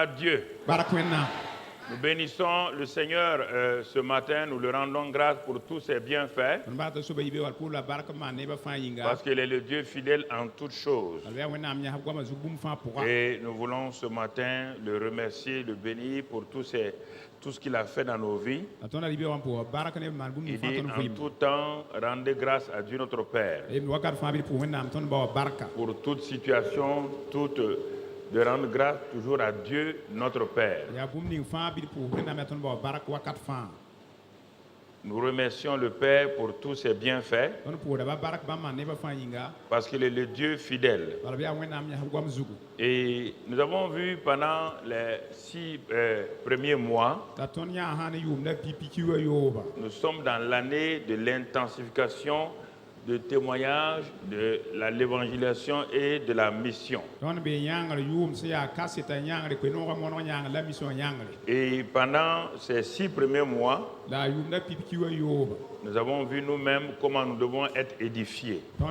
soit Dieu. Nous bénissons le Seigneur ce matin, nous le rendons grâce pour tous ses bienfaits, parce qu'il est le Dieu fidèle en toutes choses. Et nous voulons ce matin le remercier, le bénir pour tout ce qu'il a fait dans nos vies. Il dit en tout temps, rendez grâce à Dieu notre Père. Pour toute situation, de rendre grâce toujours à Dieu notre Père. Nous remercions le Père pour tous ses bienfaits, parce qu'il est le Dieu fidèle. Et nous avons vu pendant les 6 premiers mois, nous sommes dans l'année de l'intensification de témoignage de l'évangélisation et de la mission. Et pendant ces 6 premiers mois, nous avons vu nous-mêmes comment nous devons être édifiés pour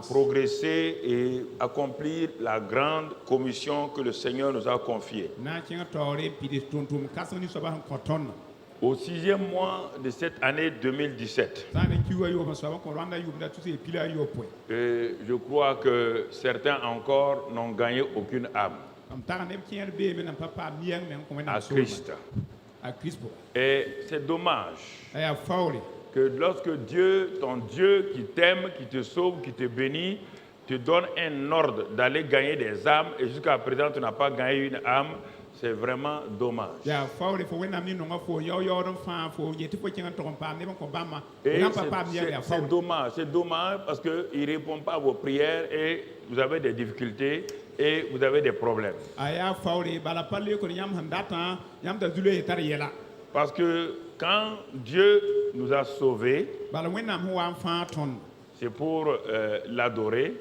progresser et accomplir la grande commission que le Seigneur nous a confiée. Au 6e mois de cette année 2017, je crois que certains encore n'ont gagné aucune âme à Christ. Et c'est dommage que lorsque Dieu, ton Dieu qui t'aime, qui te sauve, qui te bénit, te donne un ordre d'aller gagner des âmes et jusqu'à présent tu n'as pas gagné une âme, c'est vraiment dommage. Et c'est dommage parce qu'il ne répond pas à vos prières et vous avez des difficultés et vous avez des problèmes. Parce que quand Dieu nous a sauvés, c'est pour l'adorer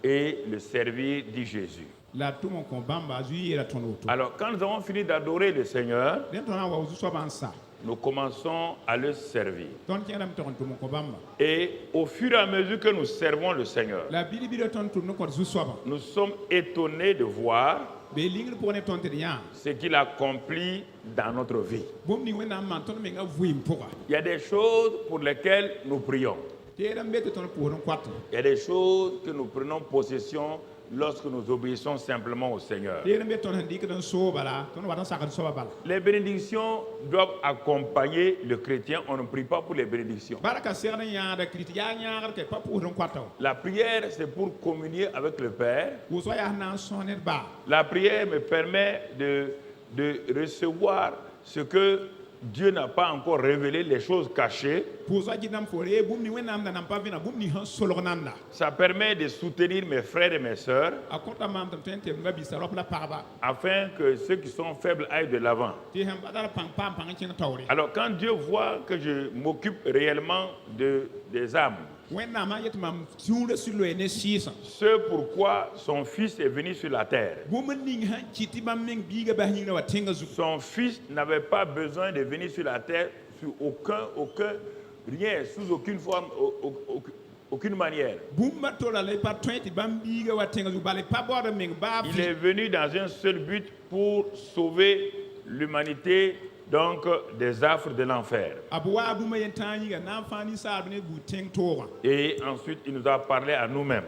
et le servir, dit Jésus. Alors, quand nous avons fini d'adorer le Seigneur, nous commençons à le servir. Et au fur et à mesure que nous servons le Seigneur, nous sommes étonnés de voir ce qu'il accomplit dans notre vie. Il y a des choses pour lesquelles nous prions. Il y a des choses que nous prenons possession lorsque nous obéissons simplement au Seigneur. Les bénédictions doivent accompagner le chrétien. On ne prie pas pour les bénédictions. La prière, c'est pour communier avec le Père. La prière me permet de recevoir ce que Dieu n'a pas encore révélé, les choses cachées. Ça permet de soutenir mes frères et mes sœurs, afin que ceux qui sont faibles aillent de l'avant. Alors quand Dieu voit que je m'occupe réellement des âmes, ce pourquoi son fils est venu sur la terre. Son fils n'avait pas besoin de venir sur la terre sur rien, sous aucune forme, aucune manière. Il est venu dans un seul but, pour sauver l'humanité donc des affres de l'enfer. Et ensuite, il nous a parlé à nous-mêmes.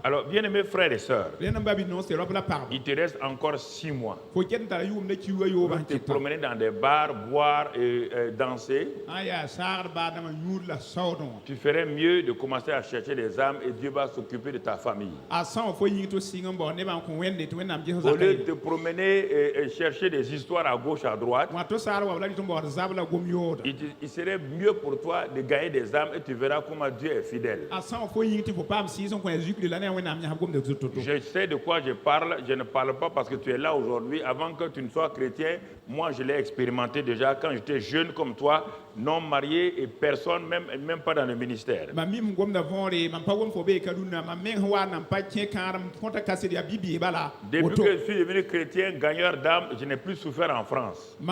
Alors, bien-aimés frères et sœurs, il te reste encore 6 mois. Pour te promener dans des bars, boire et danser. Tu ferais mieux de commencer à chercher des âmes et Dieu va s'occuper de ta famille. Au lieu de te promener et chercher des histoires à gauche, à droite, il serait mieux pour toi de gagner des âmes et tu verras comment Dieu est fidèle. Je sais de quoi je parle, je ne parle pas parce que tu es là aujourd'hui. Avant que tu ne sois chrétien, moi je l'ai expérimenté déjà quand j'étais jeune comme toi, non marié et personne, même pas dans le ministère. Depuis que je suis devenu chrétien, gagneur d'âme, je n'ai plus souffert en France. Je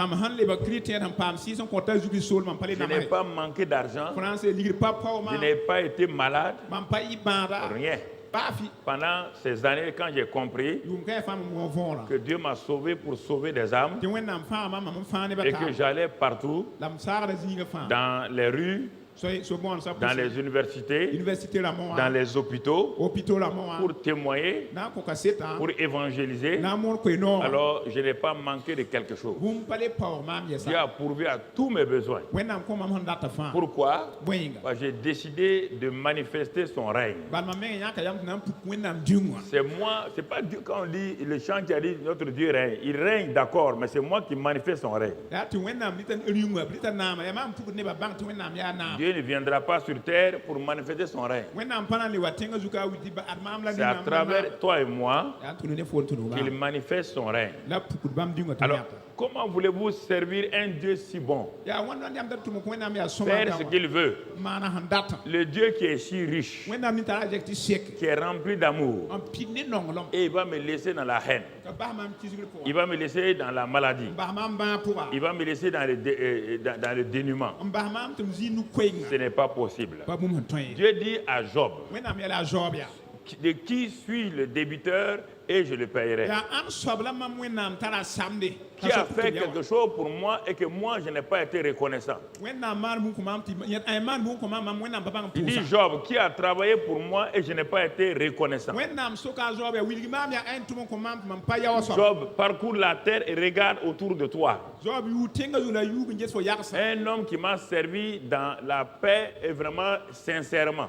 n'ai pas manqué d'argent. Je n'ai pas été malade. Rien. Pendant ces années, quand j'ai compris que Dieu m'a sauvé pour sauver des âmes et que j'allais partout, dans les rues, dans les universités, dans les hôpitaux, pour témoigner, pour évangéliser, alors je n'ai pas manqué de quelque chose. Dieu a pourvu à tous mes besoins. Pourquoi? J'ai décidé de manifester son règne. C'est moi, c'est pas Dieu quand on dit le chant qui a dit notre Dieu règne. Il règne, d'accord, mais c'est moi qui manifeste son règne. Dieu ne viendra pas sur terre pour manifester son règne. C'est à travers toi et moi qu'il manifeste son règne. Alors, comment voulez-vous servir un Dieu si bon? Faire ce qu'il veut. Le Dieu qui est si riche, qui est rempli d'amour, et il va me laisser dans la haine. Il va me laisser dans la maladie. Il va me laisser dans le dénuement. Ce n'est pas possible. Dieu dit à Job, de qui suis le débiteur et je le paierai. Qui a fait quelque chose pour moi et que moi je n'ai pas été reconnaissant. Il dit Job, qui a travaillé pour moi et je n'ai pas été reconnaissant. Job, parcours la terre et regarde autour de toi. Un homme qui m'a servi dans la paix et vraiment sincèrement.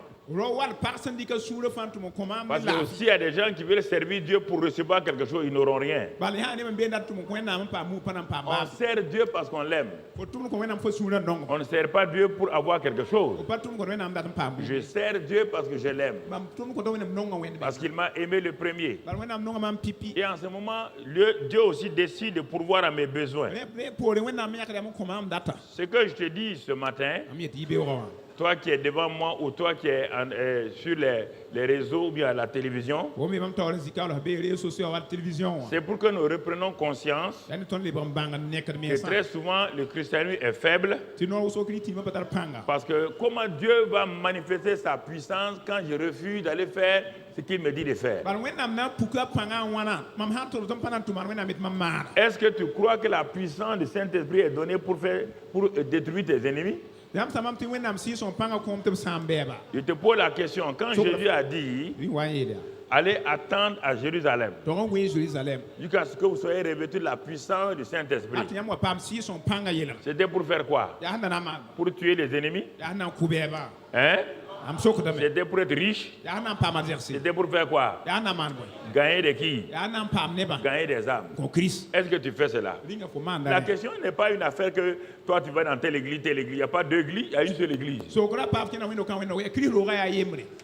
Parce que aussi il y a des gens qui veulent servir Dieu pour recevoir quelque chose, ils n'auront rien. On sert Dieu parce qu'on l'aime. On ne sert pas Dieu pour avoir quelque chose. Je sers Dieu parce que je l'aime. Parce qu'il m'a aimé le premier. Et en ce moment, Dieu aussi décide de pourvoir à mes besoins. Ce que je te dis ce matin, toi qui es devant moi ou toi qui es sur les réseaux ou bien à la télévision, c'est pour que nous reprenons conscience que très souvent le christianisme est faible. Parce que comment Dieu va manifester sa puissance quand je refuse d'aller faire ce qu'il me dit de faire? Est-ce que tu crois que la puissance du Saint-Esprit est donnée pour détruire tes ennemis? Je te pose la question. Quand Jésus a dit allez attendre à Jérusalem jusqu'à ce que vous soyez revêtus de la puissance du Saint-Esprit, c'était pour faire quoi? Pour tuer les ennemis? Hein? C'était pour être riche? C'était pour faire quoi? Gagner des qui? Gagner des âmes. Est-ce que tu fais cela? La question n'est pas une affaire que toi tu vas dans telle église, telle église. Il n'y a pas deux églises, il y a une seule église.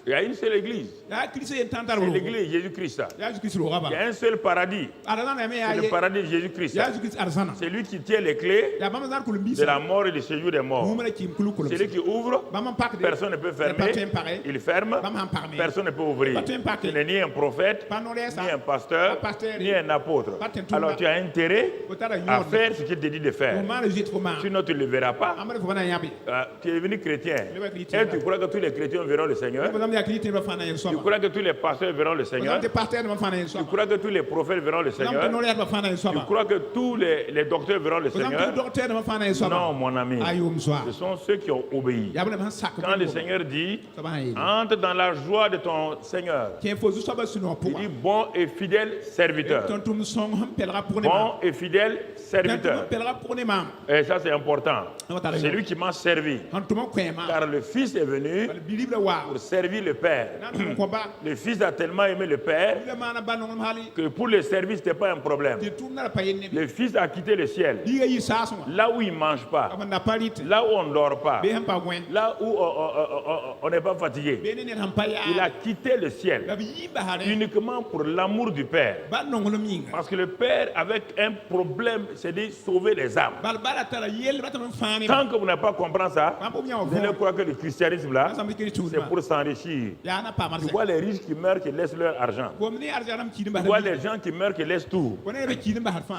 Il y a une seule église. C'est l'église de Jésus-Christ. Il y a un seul paradis. C'est le paradis de Jésus-Christ. C'est lui qui tient les clés de la mort et du séjour des morts. C'est lui qui ouvre, personne ne peut fermer. Il ferme, personne ne peut ouvrir. Tu n'es ni un prophète, ni un pasteur, ni un apôtre. Alors tu as intérêt à faire ce qu'il te dit de faire. Sinon tu ne le verras pas. Tu es devenu chrétien. Et tu crois que tous les chrétiens verront le Seigneur? Tu crois que tous les pasteurs verront le Seigneur? Tu crois que tous les prophètes verront le Seigneur? Tu crois que tous les docteurs verront le Seigneur? Non, mon ami. Ce sont ceux qui ont obéi. Quand le Seigneur dit entre dans la joie de ton Seigneur, il dit bon et fidèle serviteur. Bon et fidèle serviteur. Et ça c'est important. C'est lui qui m'a servi. Car le Fils est venu pour servir le Père. Le Fils a tellement aimé le Père que pour le service, ce n'était pas un problème. Le Fils a quitté le ciel. Là où il ne mange pas. Là où on ne dort pas. Là où on n'est pas fatigué. Il a quitté le ciel uniquement pour l'amour du Père. Parce que le Père, avec un problème, c'est de sauver les âmes. Tant que vous n'avez pas compris ça, vous allez croire que le christianisme là, c'est pour s'enrichir. Tu vois les riches qui meurent, qui laissent leur argent. Tu vois les gens qui meurent, qui laissent tout.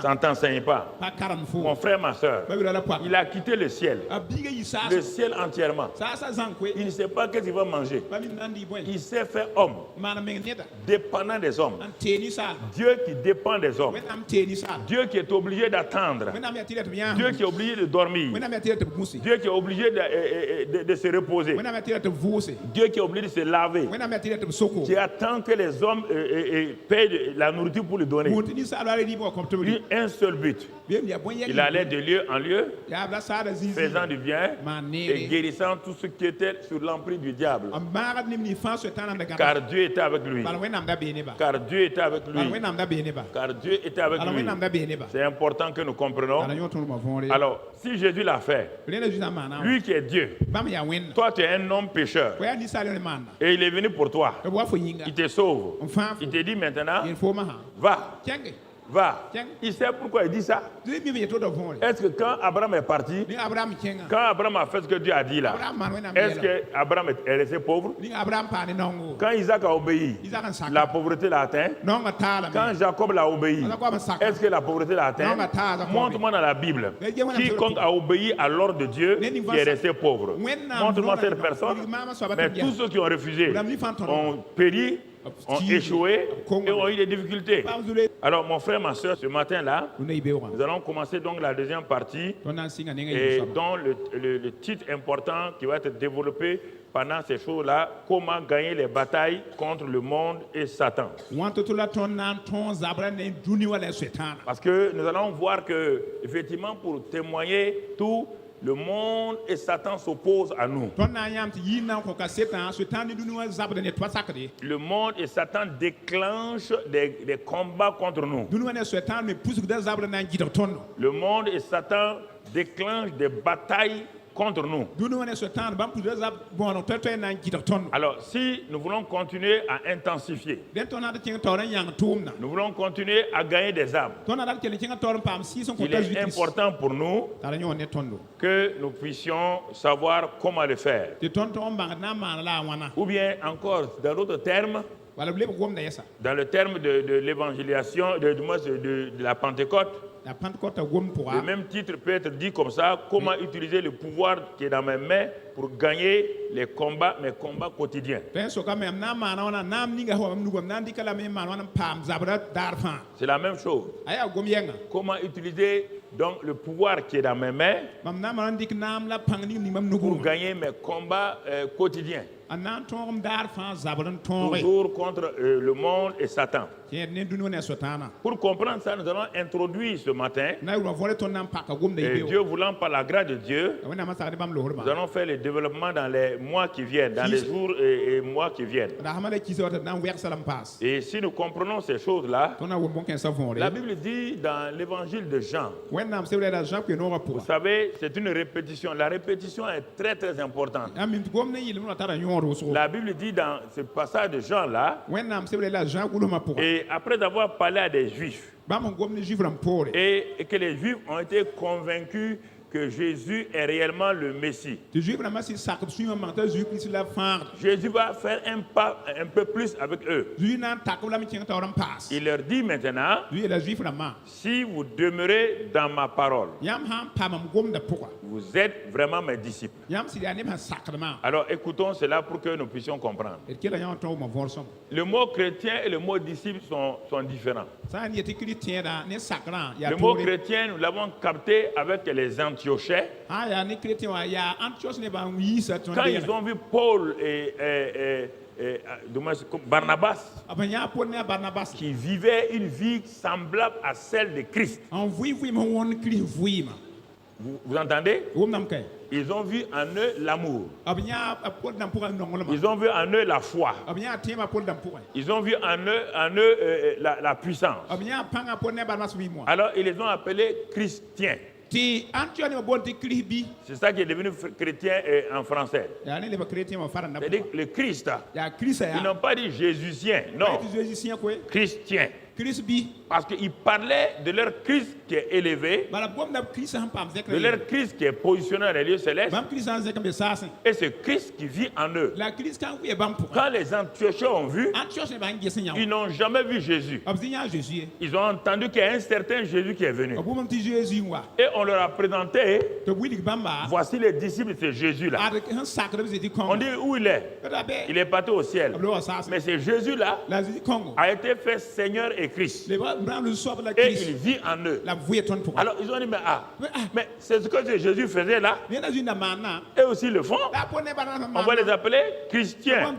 Ça ne t'enseigne pas. Mon frère, ma soeur, il a quitté le ciel entièrement. Il ne sait pas que qu'est-ce qu'il va manger? Il s'est fait homme, dépendant des hommes. Dieu qui dépend des hommes. Dieu qui est obligé d'attendre. Dieu qui est obligé de dormir. Dieu qui est obligé de se reposer. Dieu qui est obligé de se laver. Qui attend que les hommes payent la nourriture pour lui donner. Un seul but. Il allait de lieu en lieu, faisant du bien et guérissant tout ce qui était sur l'emprise du diable. Car Dieu était avec lui. Car Dieu était avec lui. Car Dieu était avec lui. C'est important que nous comprenions. Alors, si Jésus l'a fait, lui qui est Dieu, toi tu es un homme pécheur, et il est venu pour toi, il te sauve, il te dit maintenant, va. Va. Il sait pourquoi il dit ça. Est-ce que quand Abraham est parti, quand Abraham a fait ce que Dieu a dit là, est-ce que Abraham est resté pauvre? Quand Isaac a obéi, la pauvreté l'a atteint. Quand Jacob l'a obéi, est-ce que la pauvreté l'a atteint? Montre-moi dans la Bible quiconque a obéi à l'ordre de Dieu qui est resté pauvre. Montre-moi cette personne. Mais tous ceux qui ont refusé ont péri, ont échoué et ont eu des difficultés. Alors mon frère, ma soeur, ce matin-là, nous allons commencer donc la deuxième partie et dont le titre important qui va être développé pendant ces choses-là, comment gagner les batailles contre le monde et Satan. Parce que nous allons voir que, effectivement, pour témoigner tout, le monde et Satan s'opposent à nous. Le monde et Satan déclenchent des combats contre nous. Le monde et Satan déclenchent des batailles contre nous. Alors, si nous voulons continuer à intensifier, nous voulons continuer à gagner des âmes, il est important pour nous que nous puissions savoir comment le faire. Ou bien encore, dans d'autres termes, dans le terme de l'évangélisation, de la Pentecôte, le même titre peut être dit comme ça: comment utiliser le pouvoir qui est dans mes mains pour gagner mes combats quotidiens. C'est la même chose. Comment utiliser donc le pouvoir qui est dans mes mains pour gagner mes combats quotidiens. Toujours contre le monde et Satan. Pour comprendre ça, nous allons introduire ce matin, et Dieu voulant par la grâce de Dieu, nous allons faire le développement dans les mois qui viennent, dans les jours et mois qui viennent. Et si nous comprenons ces choses-là, la Bible dit dans l'évangile de Jean, vous savez, c'est une répétition. La répétition est très très importante. La Bible dit dans ce passage de Jean-là, et après avoir parlé à des Juifs, et que les Juifs ont été convaincus que Jésus est réellement le Messie. Jésus va faire un pas un peu plus avec eux. Il leur dit maintenant, si vous demeurez dans ma parole, vous êtes vraiment mes disciples. Alors écoutons cela pour que nous puissions comprendre. Le mot chrétien et le mot disciple sont différents. Le mot chrétien, nous l'avons capté avec les Antiochais. Quand ils ont vu Paul et Barnabas qui vivaient une vie semblable à celle de Christ. Vous entendez? Ils ont vu en eux l'amour. Ils ont vu en eux la foi. Ils ont vu en eux la puissance. Alors ils les ont appelés chrétiens. C'est ça qui est devenu chrétien en français. C'est-à-dire le Christ. Ils n'ont pas dit jésusien, non. Chrétien. Parce qu'il parlait de leur Christ qui est élevé, de leur Christ qui est positionné dans les lieux célestes, et ce Christ qui vit en eux. Quand les Antiochiens ont vu, ils n'ont jamais vu Jésus. Ils ont entendu qu'il y a un certain Jésus qui est venu. Et on leur a présenté, voici les disciples de ce Jésus-là. On dit où il est? Il est parti au ciel. Mais ce Jésus-là a été fait Seigneur et Christ. Et il vit en eux. Alors ils ont dit, mais c'est ce que Jésus faisait là. Eux aussi le font. On va les appeler chrétiens.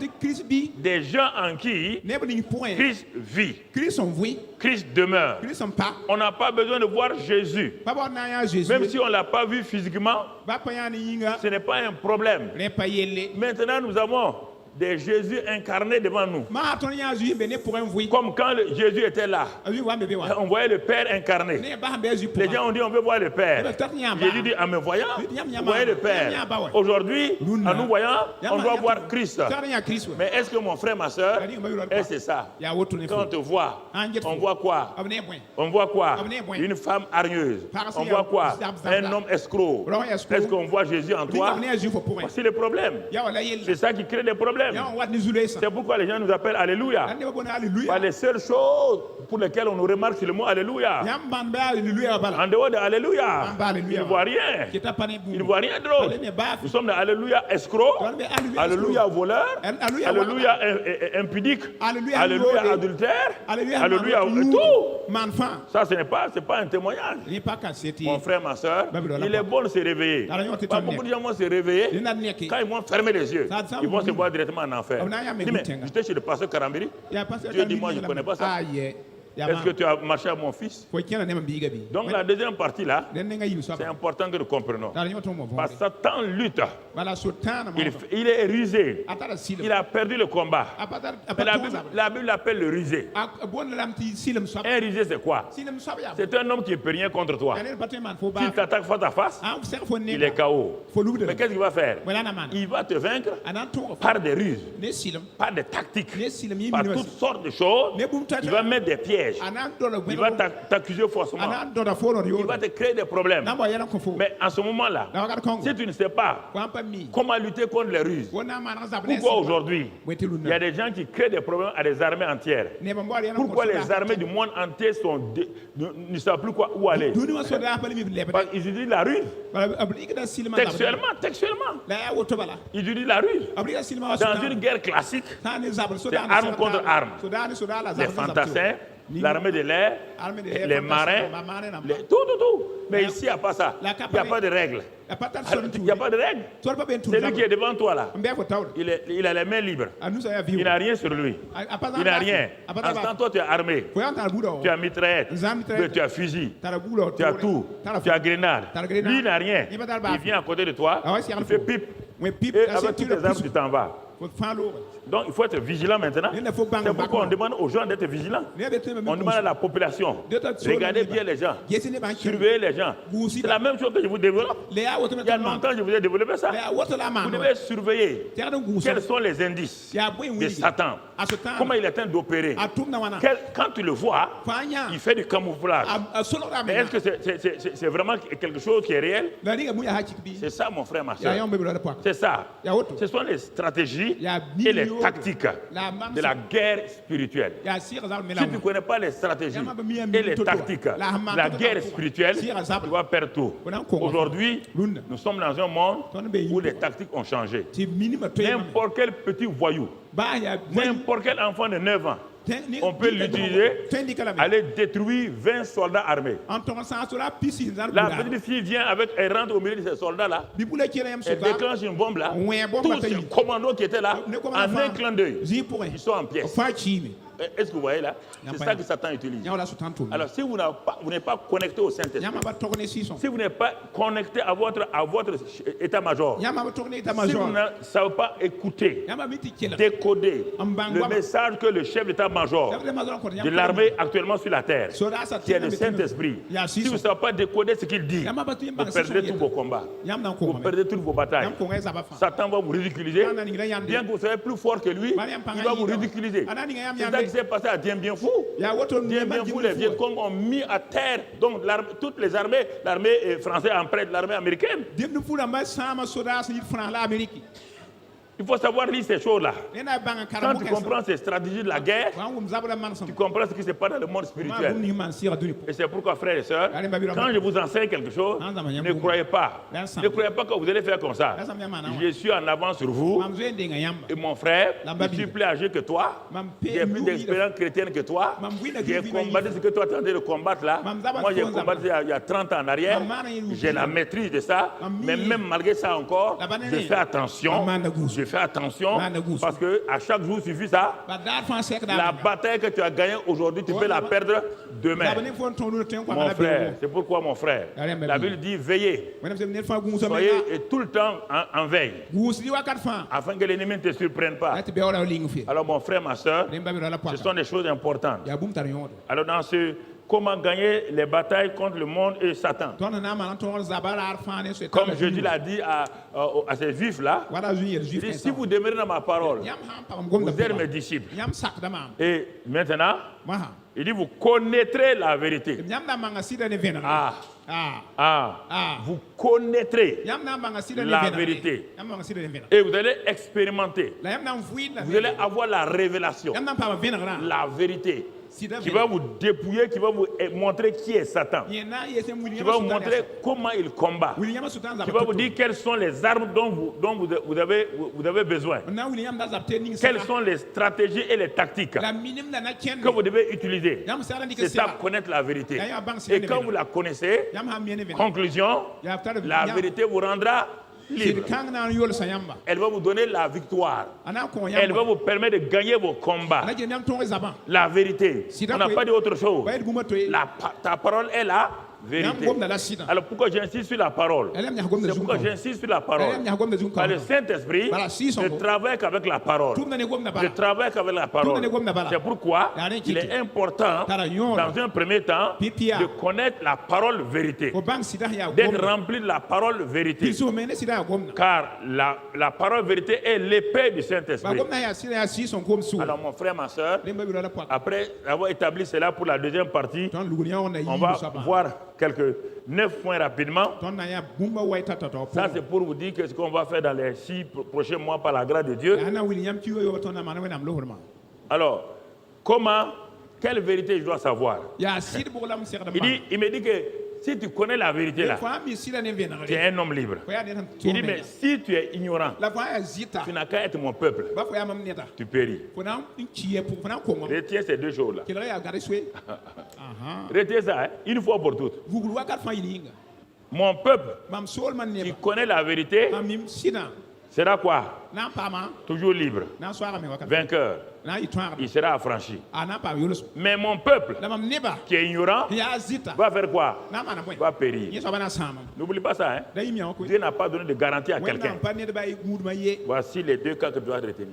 Des gens en qui Christ vit. Christ demeure. On n'a pas besoin de voir Jésus. Même si on ne l'a pas vu physiquement, ce n'est pas un problème. Maintenant, nous avons des Jésus incarnés devant nous. Comme quand Jésus était là, on voyait le Père incarné. Les gens ont dit, on veut voir le Père. Jésus dit, en me voyant, vous voyez le Père. Aujourd'hui, en nous voyant, on doit voir Christ. Mais est-ce que mon frère, ma soeur, c'est ça? Quand on te voit, on voit quoi? On voit quoi? Une femme hargneuse. On voit quoi? Un homme escroc. Est-ce qu'on voit Jésus en toi? C'est le problème. C'est ça qui crée des problèmes. C'est pourquoi les gens nous appellent Alléluia. Les seules choses pour lesquelles on nous remarque, c'est le mot Alléluia. En dehors de Alléluia, ils ne voient rien. Ils ne voient rien d'autre. Nous sommes des Alléluia escrocs, Alléluia voleurs, Alléluia impudiques, Alléluia adultères, Alléluia tout. Ça, ce n'est pas un témoignage. Mon frère, ma soeur, il est bon de se réveiller. Pas beaucoup de gens vont se réveiller. Quand ils vont fermer les yeux, ils vont se voir directement en enfer. J'étais chez le pasteur Karambiri. Dieu dit, moi je ne connais pas ça. Est-ce que tu as marché à mon fils? Donc la deuxième partie là, c'est important que nous comprenions. Parce que Satan lutte. Il est rusé. Il a perdu le combat. Mais la Bible l'appelle le rusé. Un rusé c'est quoi? C'est un homme qui ne peut rien contre toi. S'il t'attaque face à face, il est KO. Mais qu'est-ce qu'il va faire? Il va te vaincre par des ruses, par des tactiques, par toutes sortes de choses. Il va mettre des pièges. Il va t'accuser faussement. Il va te créer des problèmes. Mais en ce moment-là, si tu ne sais pas comment lutter contre les ruses, pourquoi aujourd'hui il y a des gens qui créent des problèmes à des armées entières? Pourquoi les armées du monde entier ne savent plus où aller? Ils utilisent la ruse. Textuellement. Ils utilisent la ruse. Dans une guerre classique, c'est arme contre arme. Les fantassins, l'armée de l'air, les marins, tout. Mais ici, il n'y a pas ça. Il n'y a pas de règles. Il n'y a pas de règles. C'est lui qui est devant toi là. Il a les mains libres. Il n'a rien sur lui. Il n'a rien. Instant, toi, tu es armé. Tu as mitraillette. Tu as fusil. Tu as tout. Tu as grenade. Lui, il n'a rien. Il vient à côté de toi. Il fait pipe. Et avec toutes les armes, tu t'en vas. Donc il faut être vigilant maintenant. C'est pourquoi on demande aux gens d'être vigilants. On demande à la population. Regardez bien les gens. Surveillez les gens. C'est la même chose que je vous développe. Il y a longtemps que je vous ai développé ça. Vous devez surveiller quels sont les indices de Satan. Comment il est en train d'opérer. Quand tu le vois, il fait du camouflage. Mais est-ce que c'est vraiment quelque chose qui est réel? C'est ça mon frère, ma soeur. C'est ça. Ce sont les stratégies et les tactiques de la guerre spirituelle. Si tu ne connais pas les stratégies et les tactiques de la guerre spirituelle, tu vas perdre tout. Aujourd'hui, nous sommes dans un monde où les tactiques ont changé. N'importe quel petit voyou, n'importe quel enfant de 9 ans, on peut l'utiliser, aller détruire 20 soldats armés. La petite fille vient elle rentre au milieu de ces soldats-là, elle déclenche une bombe là, tous ces commandos qui étaient là, en un clin d'œil, ils sont en pièces. Est-ce que vous voyez là? C'est ça que Satan utilise. Alors si vous n'êtes pas connecté au Saint-Esprit, si vous n'êtes pas connecté à votre état-major, si vous ne savez pas écouter, décoder le message que le chef d'état-major de l'armée actuellement sur la terre, qui est le Saint-Esprit, si vous ne savez pas décoder ce qu'il dit, vous perdrez tous vos combats, vous perdrez toutes vos batailles. Satan va vous ridiculiser, bien que vous soyez plus fort que lui, il va vous ridiculiser. C'est qui s'est passé à Dien Bien Phu. Dien Bien Phu, les Viet Cong ont mis à terre donc toutes les armées, l'armée française en prête l'armée américaine. Il faut savoir lire ces choses-là. Quand tu comprends ces stratégies de la guerre, tu comprends ce qui se passe dans le monde spirituel. Et c'est pourquoi, frères et sœurs, quand je vous enseigne quelque chose, ne croyez pas. Ne croyez pas que vous allez faire comme ça. Je suis en avance sur vous. Et mon frère, je suis plus âgé que toi. J'ai plus d'expérience chrétienne que toi. J'ai combattu ce que toi tu es en train de combattre là. Moi, j'ai combattu il y a 30 ans en arrière. J'ai la maîtrise de ça. Mais même malgré ça encore, je fais attention. Fais attention, parce que à chaque jour suffit ça. La bataille que tu as gagnée aujourd'hui, tu peux la perdre demain. Mon frère, c'est pourquoi mon frère, la Bible dit veillez. Soyez tout le temps en veille, afin que l'ennemi ne te surprenne pas. Alors mon frère, ma soeur, ce sont des choses importantes. Alors dans ce comment gagner les batailles contre le monde et Satan. Comme Jésus l'a dit à ces juifs-là, il dit, si vous demeurez dans ma parole, vous êtes mes disciples. Et maintenant, il dit, vous connaîtrez la vérité. Vous connaîtrez la vérité. Et vous allez expérimenter. Vous allez avoir la révélation. La vérité. Qui va vous dépouiller, qui va vous montrer qui est Satan. Qui va vous montrer comment il combat. Qui va vous dire quelles sont les armes dont vous avez besoin. Quelles sont les stratégies et les tactiques que vous devez utiliser. C'est ça, connaître la vérité. Et quand vous la connaissez, conclusion, la vérité vous rendra libre. Elle va vous donner la victoire. Elle va vous permettre de gagner vos combats. La vérité. On n'a pas dit autre chose. Ta parole est là. Vérité. Alors pourquoi j'insiste sur la parole? C'est pourquoi j'insiste sur la parole. Par le Saint-Esprit, je travaille avec la parole. Je travaille avec la parole. C'est pourquoi il est important, dans un premier temps, de connaître la parole vérité. D'être rempli de la parole vérité. Car la parole vérité est l'épée du Saint-Esprit. Alors mon frère, ma soeur, après avoir établi cela pour la deuxième partie, on va voir quelques 9 points rapidement. Ça, c'est pour vous dire que ce qu'on va faire dans les 6 prochains mois par la grâce de Dieu. Alors, quelle vérité je dois savoir? Il me dit que si tu connais la vérité là, tu es un homme libre. Il dit, mais si tu es ignorant, tu n'as qu'à être mon peuple. Tu péris. Retiens ces deux choses-là. Retiens ça, hein, une fois pour toutes. Mon peuple qui connaît la vérité sera quoi? Toujours libre. Vainqueur. Il sera affranchi. Mais mon peuple qui est ignorant va faire quoi? Va périr. N'oublie pas ça. Hein? Dieu n'a pas donné de garantie à quelqu'un. Voici les deux cas que tu dois retenir.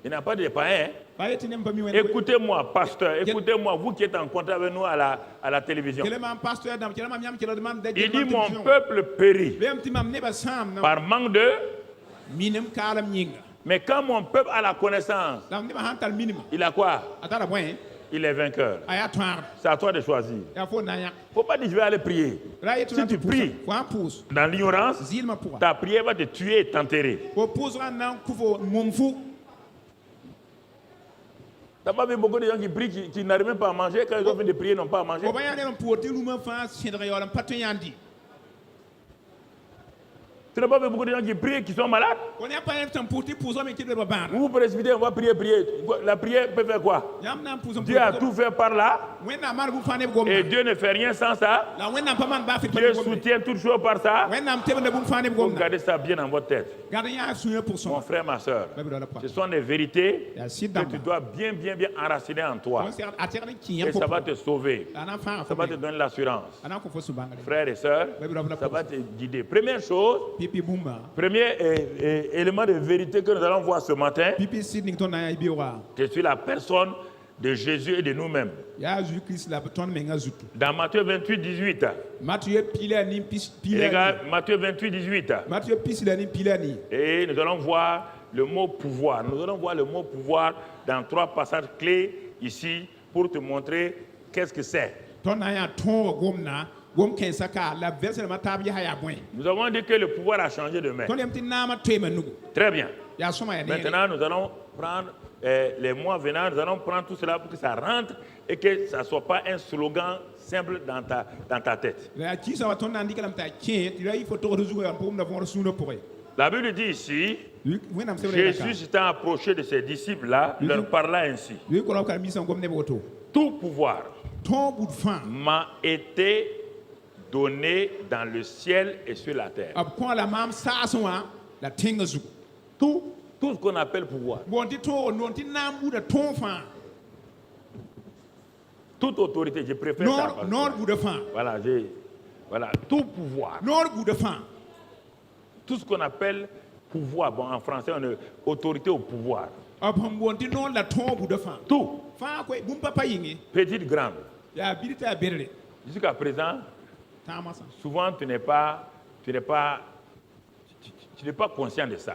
Il n'a pas de païen. Hein? Écoutez-moi, pasteur, écoutez-moi, vous qui êtes en contact avec nous à la télévision. Il dit, mon peuple périt par manque de... Mais quand mon peuple a la connaissance, il a quoi? Il est vainqueur. C'est à toi de choisir. Il ne faut pas dire je vais aller prier. Si tu pries dans l'ignorance, ta prière va te tuer et t'enterrer. Tu n'as pas vu beaucoup de gens qui prient, qui n'arrivent même pas à manger. Quand ils ont fait de prier, ils n'ont pas à manger. Tu n'as pas vu beaucoup de gens qui prient, qui sont malades. Vous vous précipitez, on va prier. La prière peut faire quoi? Dieu a tout fait par là. Et Dieu ne fait rien sans ça. Dieu soutient toutes choses par ça. Vous gardez ça bien dans votre tête. Mon frère, ma soeur, ce sont des vérités que tu dois bien enraciner en toi. Et ça va te sauver. Ça va te donner l'assurance. Frères et sœurs, ça va te guider. Première chose, premier élément de vérité que nous allons voir ce matin, je suis la personne de Jésus et de nous-mêmes. Dans Matthieu 28, 18. Regarde, Matthieu 28, 18. Et nous allons voir le mot pouvoir. Nous allons voir le mot pouvoir dans 3 passages clés ici pour te montrer qu'est-ce que c'est. Nous avons dit que le pouvoir a changé de main. Très bien. Maintenant, nous allons prendre les mois venant, nous allons prendre tout cela pour que ça rentre et que ça ne soit pas un slogan simple dans ta tête. La Bible dit ici, Jésus s'étant approché de ses disciples-là, leur parla ainsi. Tout pouvoir m'a été donné dans le ciel et sur la terre. Tout ce qu'on appelle pouvoir. Toute autorité, je préfère ça. Voilà, tout pouvoir. Tout ce qu'on appelle pouvoir, bon, en français, on est autorité au pouvoir. Tout. Petite, grande. Jusqu'à présent, souvent tu n'es pas conscient de ça.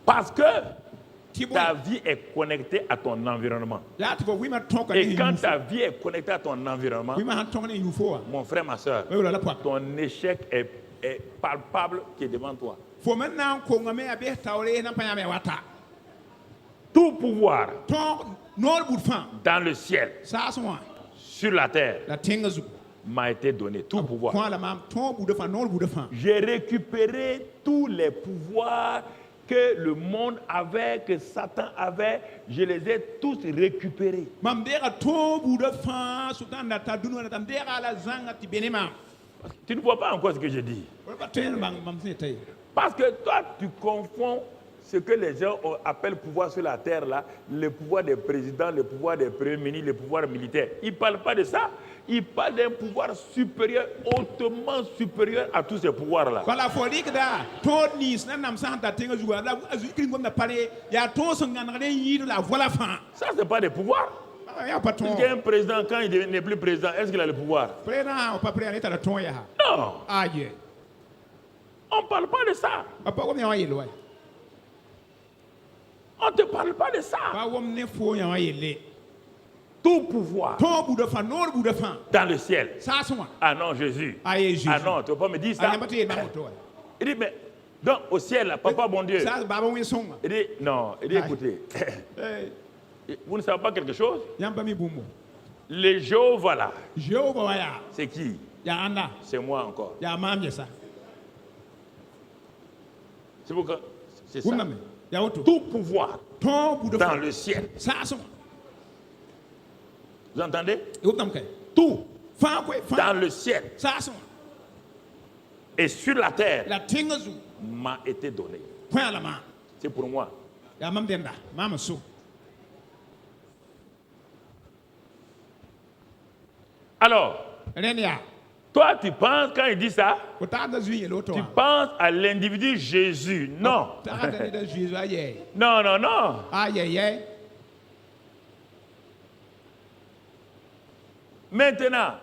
Parce que ta vie est connectée à ton environnement. Et quand ta vie est connectée à ton environnement, mon frère, ma soeur, ton échec est palpable qui est devant toi. Tout pouvoir dans le ciel, sur la terre, m'a été donné. Tout pouvoir. J'ai récupéré tous les pouvoirs que le monde avait, que Satan avait, je les ai tous récupérés. Tu ne vois pas encore ce que je dis. Parce que toi, tu confonds ce que les gens appellent pouvoir sur la terre, là, le pouvoir des présidents, le pouvoir des premiers ministres, le pouvoir militaire. Ils ne parlent pas de ça. Ils parlent d'un pouvoir supérieur, hautement supérieur à tous ces pouvoirs-là. Ça, ce n'est pas des pouvoirs. Est-ce qu'il y a un président, quand il n'est plus président, est-ce qu'il a le pouvoir? Non. On ne parle pas de ça. On ne te parle pas de ça. Tout pouvoir dans le ciel. Ah non, Jésus. Ah non, tu ne peux pas me dire ça. Il dit, mais donc au ciel, là, papa bon Dieu. Il dit, non, il dit, écoutez, vous ne savez pas quelque chose? Le Jéhovah là, c'est qui? C'est moi encore. C'est pourquoi c'est ça. Tout pouvoir dans le ciel. Vous entendez? Tout dans le ciel et sur la terre m'a été donné. C'est pour moi. Alors, toi, tu penses, quand il dit ça, tu penses à l'individu Jésus. Non. Non, non, non. Maintenant,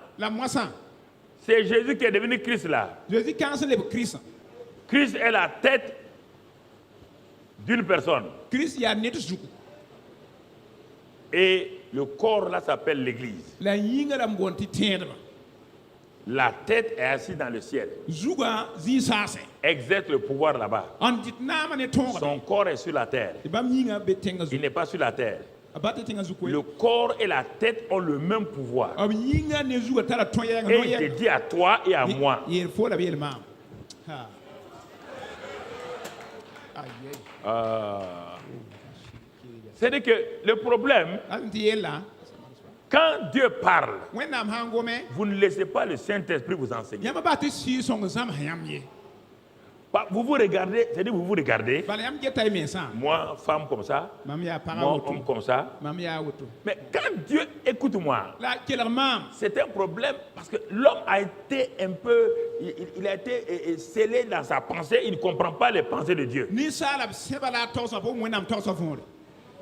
c'est Jésus qui est devenu Christ là. Christ est la tête d'une personne. Et le corps là s'appelle l'Église. La tête est assise dans le ciel. Exerce le pouvoir là-bas. Son corps est sur la terre. Il n'est pas sur la terre. Le corps et la tête ont le même pouvoir. Et il te dit à toi et à moi. C'est-à-dire que le problème, quand Dieu parle, vous ne laissez pas le Saint-Esprit vous enseigner. Vous vous regardez, c'est-à-dire vous vous regardez, moi, femme comme ça, moi, homme comme ça. Mais quand Dieu écoute moi, c'est un problème parce que l'homme a été un peu, il a été scellé dans sa pensée, il ne comprend pas les pensées de Dieu.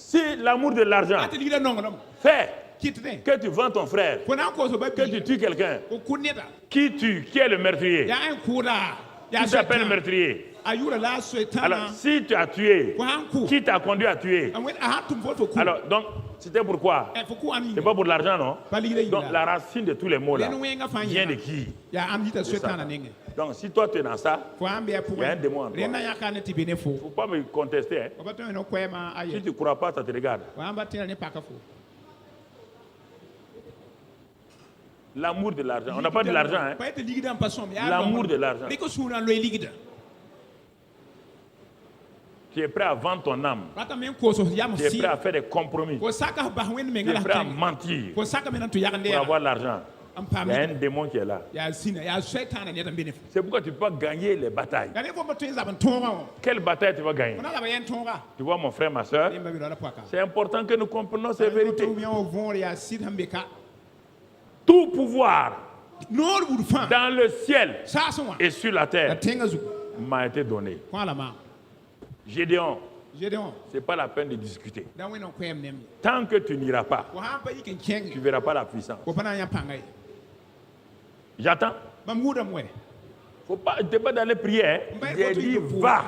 Si l'amour de l'argent fait que tu vends ton frère, que tu tues quelqu'un, qui est le meurtrier? Qui s'appelle meurtrier? Alors, si tu as tué, qui t'a conduit à tuer? Alors, donc, c'était pourquoi? C'est pas pour l'argent, non? Donc, la racine de tous les mots là vient de qui? Donc, si toi tu es dans ça, il y a un démon en toi. Il ne faut pas me contester. Hein. Si tu ne crois pas, ça te regarde. L'amour de l'argent. On n'a pas de l'argent. Hein. L'amour de l'argent. Tu es prêt à vendre ton âme. Tu es prêt à faire des compromis. Tu es prêt à mentir pour avoir l'argent. Il y a un démon qui est là. C'est pourquoi tu ne peux pas gagner les batailles. Quelle bataille tu vas gagner? Tu vois mon frère, ma soeur, c'est important que nous comprenions ces vérités. Tout pouvoir dans le ciel et sur la terre m'a été donné. Gédéon, ce n'est pas la peine de discuter. Tant que tu n'iras pas, tu ne verras pas la puissance. J'attends. Faut pas, tu n'es pas dans les prières. J'ai dit, va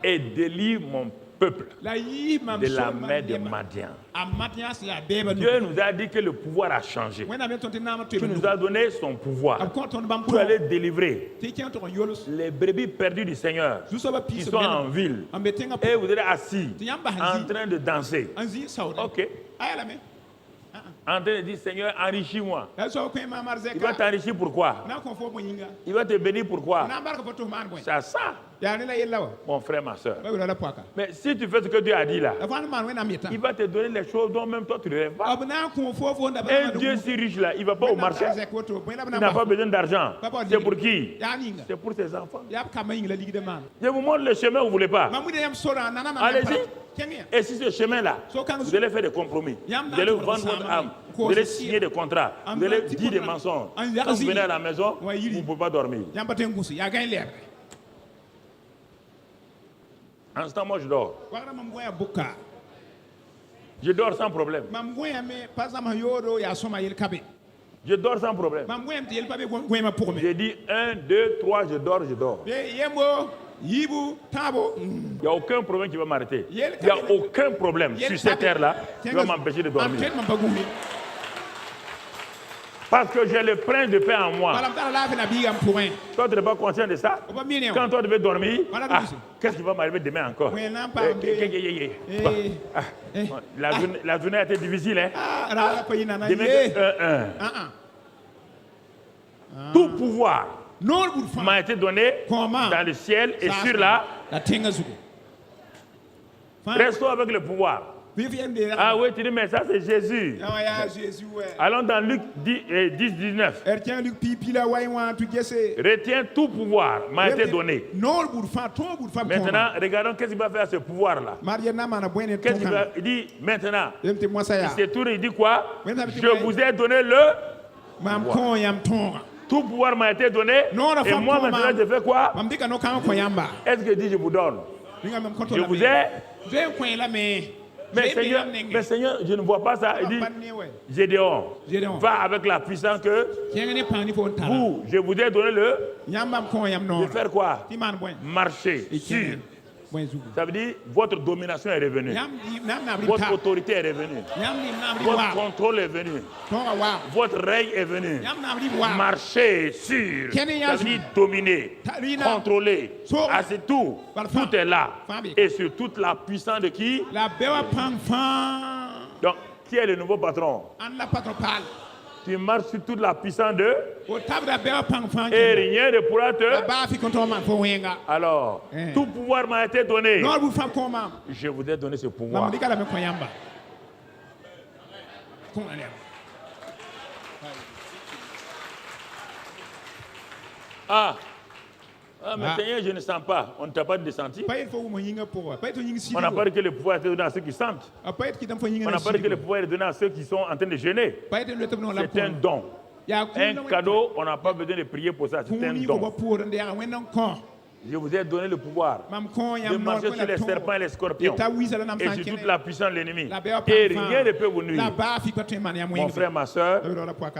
et délivre mon peuple de la main de Madian. Dieu nous a dit que le pouvoir a changé. Tu nous as donné son pouvoir pour aller délivrer les brebis perdues du Seigneur qui sont en ville. Et vous êtes assis en train de danser. Ok. En train de dire, Seigneur, enrichis-moi. Il va t'enrichir pourquoi? Il va te bénir pourquoi? C'est ça. Mon frère, ma soeur. Mais si tu fais ce que Dieu a dit là, il va te donner les choses dont même toi tu ne rêves pas. Et Dieu si riche là, il ne va pas au marché. Il n'a pas besoin d'argent. C'est pour qui? C'est pour ses enfants. Je vous montre le chemin où vous ne voulez pas. Allez-y. Et si ce chemin-là, vous allez faire des compromis, vous allez vendre votre âme, vous allez signer des contrats, vous allez dire des mensonges. Quand vous venez à la maison, vous ne pouvez pas dormir. En ce temps, moi je dors. Je dors sans problème. Je dors sans problème. J'ai dit 1, 2, 3, je dors. Il n'y a aucun problème qui va m'arrêter. Il n'y a aucun problème sur cette terre-là qui va m'empêcher de dormir. Parce que j'ai le prince de paix en moi. Toi, tu n'es pas conscient de ça? Quand toi, tu devais dormir, qu'est-ce qui va m'arriver demain encore? La journée a été difficile. Hein? Tout pouvoir m'a été donné dans le ciel et sur la terre. Restons avec le pouvoir. Ah oui, tu dis, mais ça c'est Jésus. Allons dans Luc 10, 19. Retiens, tout pouvoir m'a été donné. Maintenant, regardons qu'est-ce qu'il va faire à ce pouvoir-là. Qu'est-ce qu'il va dire maintenant? Il se tourne, il dit quoi? Je vous ai donné le pouvoir. Tout pouvoir m'a été donné. Et moi maintenant je fais quoi? Est-ce que dit je vous donne? Je vous ai. Mais Seigneur, je ne vois pas ça. Il dit, Gédéon, va avec la puissance que vous, je vous ai donné de faire quoi? Marcher sur. Ça veut dire, votre domination est revenue. Votre autorité est revenue. Votre contrôle est venu. Votre règne est venu. Marcher sur. Ça veut dire dominer, contrôler. Ah, c'est tout. Tout est là. Et sur toute la puissance de qui? Donc, qui est le nouveau patron? Tu marches sur toute la puissance de... Et rien ne pourra te... Alors, tout pouvoir m'a été donné. Je vous ai donné ce pouvoir. Mais Seigneur, je ne sens pas. On ne t'a pas de sentir. On n'a pas dit que le pouvoir est donné à ceux qui sentent. On n'a pas dit que le pouvoir est donné à ceux qui sont en train de jeûner. C'est un don. Un cadeau, on n'a pas besoin de prier pour ça. C'est un don. Je vous ai donné le pouvoir de marcher sur les serpents et les scorpions et sur toute la puissance de l'ennemi. Et rien ne peut vous nuire. Mon frère, ma soeur,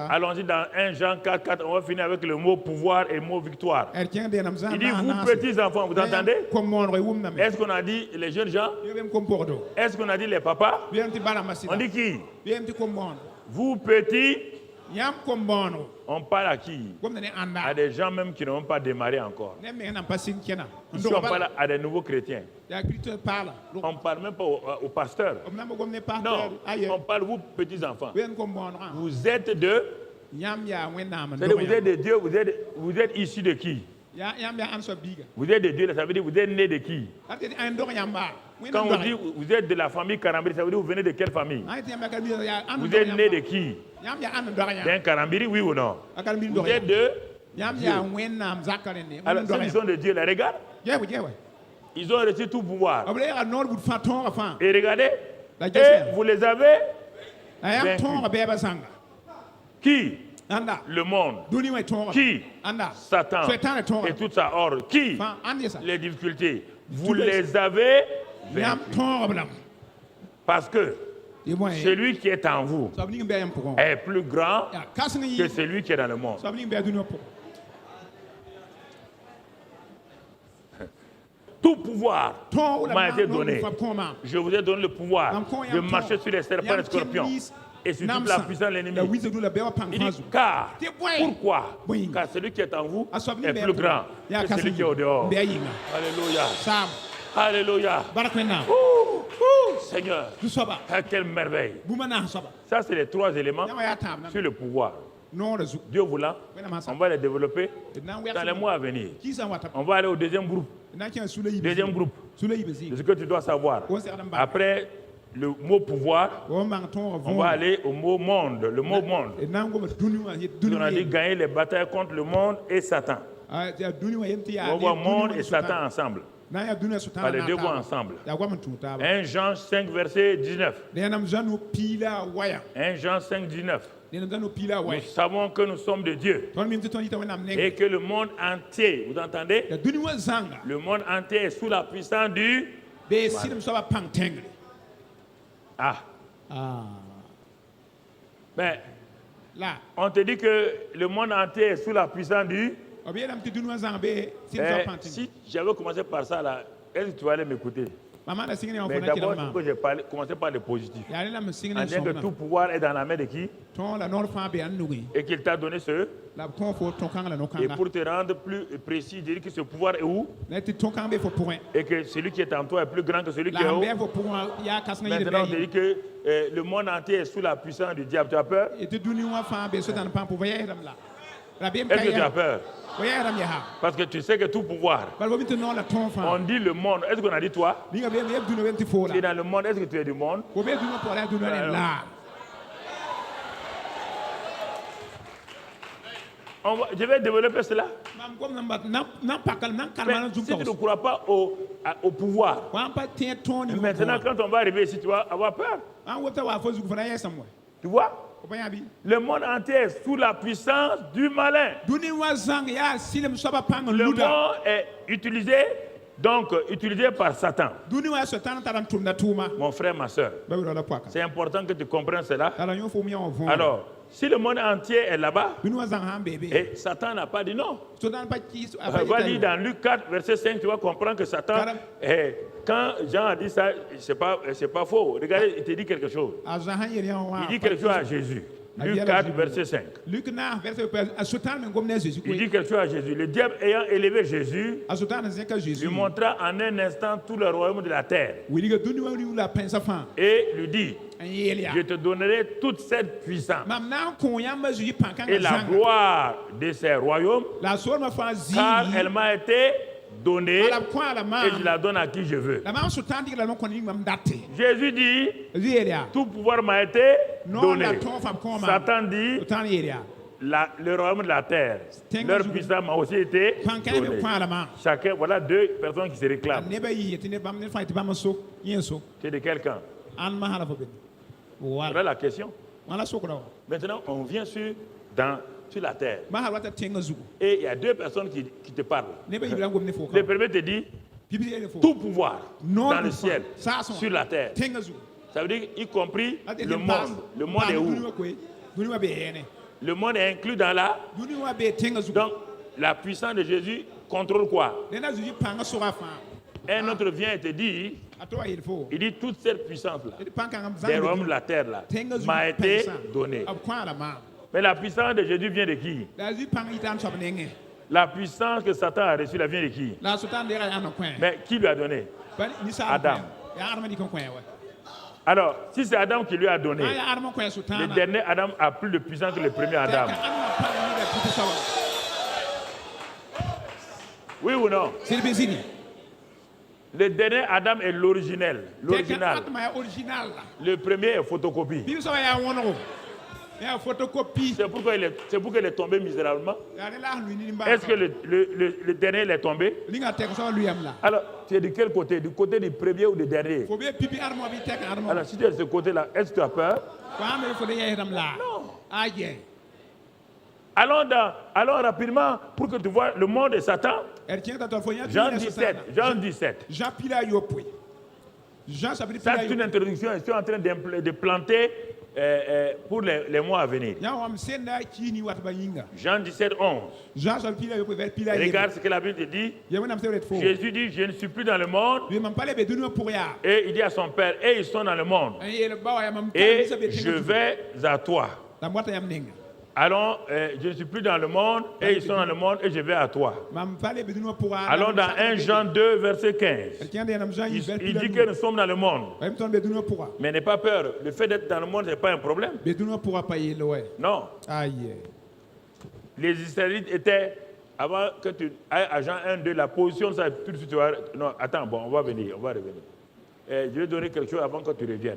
allons-y dans 1 Jean 4, on va finir avec le mot pouvoir et le mot victoire. Il dit, vous petits enfants, vous entendez? Est-ce qu'on a dit les jeunes gens? Est-ce qu'on a dit les papas? On dit qui? Vous petits. On parle à qui? À des gens même qui n'ont pas démarré encore. Ici, on parle à des nouveaux chrétiens. On ne parle même pas aux pasteurs. Non, on parle vous petits enfants. Vous êtes de... C'est-à-dire vous êtes de Dieu, vous êtes issus de qui? Vous êtes de Dieu, ça veut dire vous êtes né de qui? Quand on dit vous êtes de la famille Karambiri, ça veut dire vous venez de quelle famille? Vous êtes né de qui? D'un Karambiri, oui ou non? Vous êtes de Dieu. Alors, ceux qui sont de Dieu, là, regarde. Ils ont reçu tout pouvoir. Et regardez, et vous les avez vaincus. Qui? Le monde. Qui? Satan et toute sa horde. Qui? Les difficultés. Vous les avez vaincus. Parce que celui qui est en vous est plus grand que celui qui est dans le monde. Tout pouvoir m'a été donné. Je vous ai donné le pouvoir de marcher sur les serpents et les scorpions et sur toute la puissance de l'ennemi. Il dit, car, pourquoi? Car celui qui est en vous est plus grand que celui qui est au dehors. Alléluia. Alléluia. Seigneur, quelle merveille. Ça, c'est les 3 éléments sur le pouvoir. Dieu voulant, on va les développer dans les mois à venir. On va aller au deuxième groupe. Deuxième groupe, de ce que tu dois savoir. Après le mot pouvoir, on va aller au mot monde. Le mot monde. On a dit gagner les batailles contre le monde et Satan. On voit monde et Satan ensemble. Les deux voix ensemble. 1 Jean 5, verset 19. 1 Jean 5, 19. Nous savons que nous sommes de Dieu et que le monde entier, vous entendez? Le monde entier est sous la puissance du mal. Mais on te dit que le monde entier est sous la puissance du... Si j'avais commencé par ça, là, est-ce que tu vas aller m'écouter? Mais d'abord, il faut que je commence par le positif. En disant que tout pouvoir est dans la main de qui? Et qu'il t'a donné ce. Et pour te rendre plus précis, dire que ce pouvoir est où? Et que celui qui est en toi est plus grand que celui qui est où? Maintenant, on te dit que le monde entier est sous la puissance du diable. Tu as peur? Est-ce que tu as peur? Parce que tu sais que tout pouvoir, on dit le monde, est-ce qu'on a dit toi? Tu es dans le monde, est-ce que tu es du monde? Je vais développer cela. Mais si tu ne crois pas au pouvoir, maintenant quand on va arriver ici, tu vas avoir peur. Tu vois? Le monde entier est sous la puissance du malin. Le monde est utilisé par Satan. Mon frère, ma soeur, c'est important que tu comprennes cela. Alors, si le monde entier est là-bas, et Satan n'a pas dit non. Va lire dans Luc 4, verset 5, tu vas comprendre que Satan, quand Jean a dit ça, c'est pas faux. Regardez, il te dit quelque chose. Il dit quelque chose à Jésus. Luc 4, verset 5. Il dit quelque chose à Jésus. Le diable ayant élevé Jésus, lui montra en un instant tout le royaume de la terre. Et lui dit, je te donnerai toute cette puissance et la gloire de ces royaumes, car elle m'a été donnée et je la donne à qui je veux. Jésus dit, tout pouvoir m'a été donné. Satan dit, le royaume de la terre, leur puissance m'a aussi été donnée. Chacun, voilà 2 personnes qui se réclament. C'est de quel camp? Voilà la question. Maintenant, on vient dans sur la terre. Et il y a deux personnes qui te parlent. Le premier te dit tout pouvoir dans le ciel, sur la terre. Ça veut dire y compris le monde. Le monde est où? Le monde est inclus dans la... Donc, la puissance de Jésus contrôle quoi? Un autre vient et te dit, il dit toute cette puissance-là, des royaumes de la terre-là, m'a été donnée. Mais la puissance de Jésus vient de qui? La puissance que Satan a reçue, vient de qui? Mais qui lui a donné? Adam. Alors, si c'est Adam qui lui a donné, le dernier Adam a plus de puissance que le premier Adam. Oui ou non? Le dernier Adam est l'originel. L'original. Le premier est photocopie. C'est pourquoi il est tombé misérablement. Est-ce que le dernier il est tombé? Alors, tu es de quel côté? Du côté du premier ou du dernier? Alors, si tu es de ce côté-là, est-ce que tu as peur? Non. Allons rapidement pour que tu vois le monde de Satan. Jean 17. Ça, c'est une introduction. Je suis en train de planter pour les mois à venir. Jean 17, 11. Regarde ce que la Bible dit. Jésus dit, je ne suis plus dans le monde. Et il dit à son Père, et ils sont dans le monde. Et je vais à toi. Allons, je ne suis plus dans le monde, et ils sont dans le monde, et je vais à toi. Allons dans 1 Jean 2, verset 15. Il dit que nous sommes dans le monde. Mais n'aie pas peur, le fait d'être dans le monde, ce n'est pas un problème. Non. Les Israélites étaient, avant que tu ailles à Jean 1, 2, la position, ça tout de suite, tu vas... Non, attends, bon, on va revenir. Je vais donner quelque chose avant que tu reviennes.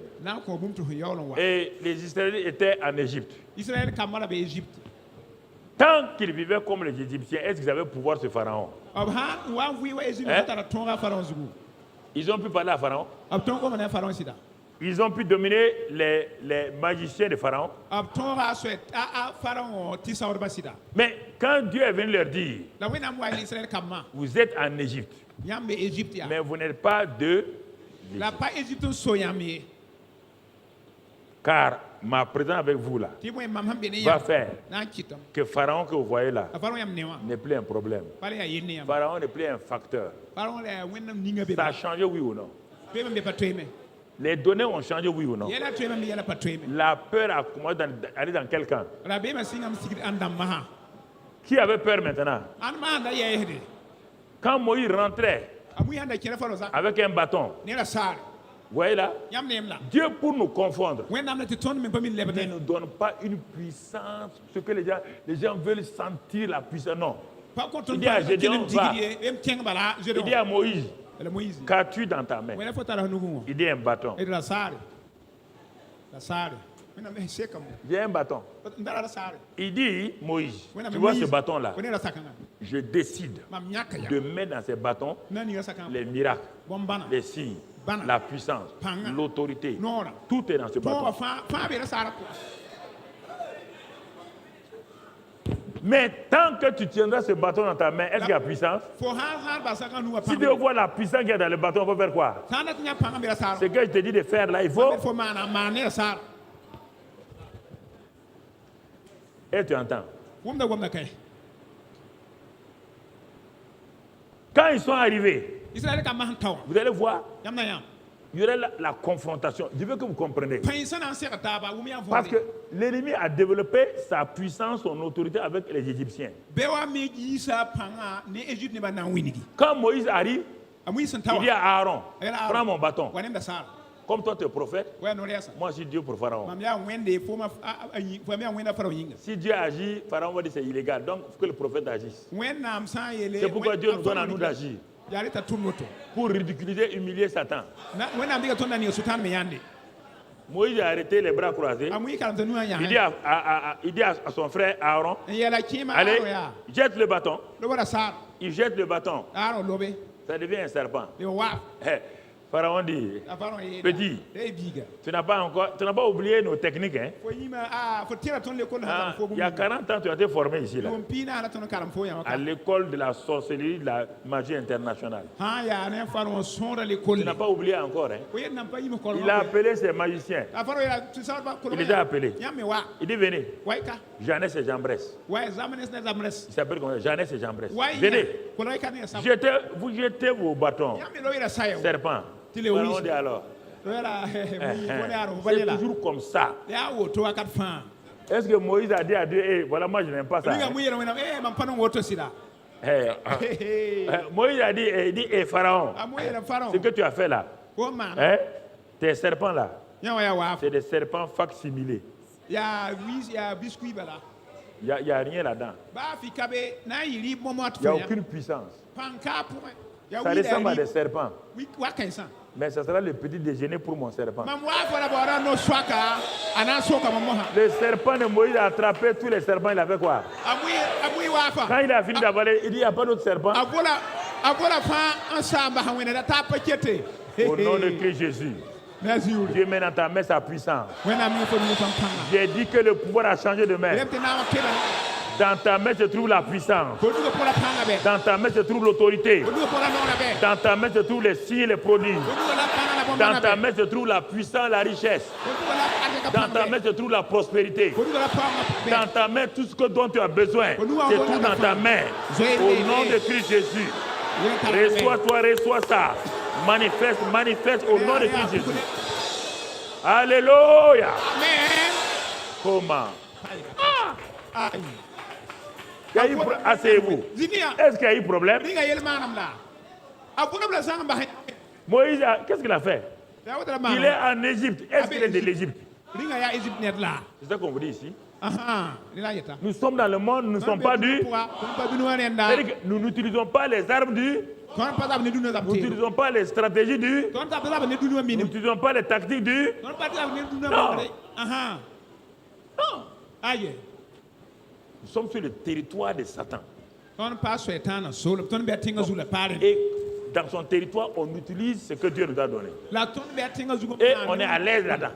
Et les Israélites étaient en Égypte. Tant qu'ils vivaient comme les Égyptiens, est-ce qu'ils avaient pouvoir sur Pharaon? Ils ont pu parler à Pharaon. Ils ont pu dominer les magiciens de Pharaon. Mais quand Dieu est venu leur dire, vous êtes en Égypte, mais vous n'êtes pas de... Car ma présence avec vous là va faire que Pharaon que vous voyez là n'est plus un problème. Pharaon n'est plus un facteur. Ça a changé, oui ou non? Les données ont changé, oui ou non? La peur a commencé d'aller dans quel camp? Qui avait peur maintenant? Quand Moïse rentrait avec un bâton, vous voyez là, Dieu pour nous confondre ne nous donne pas une puissance, ce que les gens veulent sentir la puissance, non. Il dit à Gédéon, va. Il dit à Moïse, qu'as-tu dans ta main? Il dit un bâton. J'ai un bâton. Il dit, Moïse, tu vois ce bâton-là, je décide de mettre dans ces bâtons les miracles, les signes, la puissance, l'autorité. Tout est dans ce bâton. Mais tant que tu tiendras ce bâton dans ta main, est-ce qu'il y a puissance? Si tu vois la puissance qu'il y a dans le bâton, on va faire quoi? Ce que je te dis de faire là, il faut... Et tu entends. Quand ils sont arrivés, vous allez voir, il y aurait la confrontation. Je veux que vous compreniez. Parce que l'ennemi a développé sa puissance, son autorité avec les Égyptiens. Quand Moïse arrive, il dit à Aaron, prends mon bâton. Comme toi tu es prophète, moi je suis Dieu pour Pharaon. Si Dieu agit, Pharaon va dire c'est illégal. Donc il faut que le prophète agisse. C'est pourquoi Dieu nous donne à nous d'agir. Pour ridiculiser, humilier Satan. Moïse a arrêté les bras croisés. Il dit à son frère Aaron, allez, jette le bâton. Il jette le bâton. Ça devient un serpent. Pharaon dit, petit, tu n'as pas oublié nos techniques, hein? Il y a 40 ans, tu as été formé ici, là, à l'école de la sorcellerie, de la magie internationale. Tu n'as pas oublié encore, hein? Il a appelé ses magiciens. Il les a appelés. Il dit, venez. Jeannès et Jambres. Il s'appelle comment? Jeannès et Jambres. Venez. Vous jetez vos bâtons. Serpent. Pharaon dit alors. C'est toujours comme ça. Est-ce que Moïse a dit à Dieu, hey, voilà, moi je n'aime pas ça. Moïse a dit, hey, Pharaon, ce que tu as fait là, tes serpents là, c'est des serpents facsimilés. Il n'y a rien là-dedans. Il n'y a aucune puissance. Ça ressemble à des serpents. Mais ça sera le petit déjeuner pour mon serpent. Le serpent de Moïse a attrapé tous les serpents. Il a fait quoi? Quand il a fini d'avaler, il dit, il n'y a pas d'autre serpent. Au nom de Christ Jésus. Dieu met dans ta main sa puissance. J'ai dit que le pouvoir a changé de main. Dans ta main se trouve la puissance. Dans ta main se trouve l'autorité. Dans ta main se trouvent les signes et les prodiges. Dans ta main se trouve la puissance, la richesse. Dans ta main se trouve la prospérité. Dans ta main, tout ce dont tu as besoin, c'est tout dans ta main. Au nom de Christ Jésus. Reçois-toi, reçois ça. Manifeste au nom de Christ Jésus. Alléluia. Amen. Comment? Asseyez-vous. Est-ce qu'il y a eu problème? Moïse, qu'est-ce qu'il a fait? Il est en Égypte. Est-ce qu'il est de l'Égypte? C'est ça qu'on vous dit ici. Nous sommes dans le monde, nous ne sommes pas du. C'est-à-dire que nous n'utilisons pas les armes du. Nous n'utilisons pas les stratégies du. Nous n'utilisons pas les tactiques du. Non. Nous sommes sur le territoire de Satan. Et dans son territoire, on utilise ce que Dieu nous a donné. Et on est à l'aise là-dedans.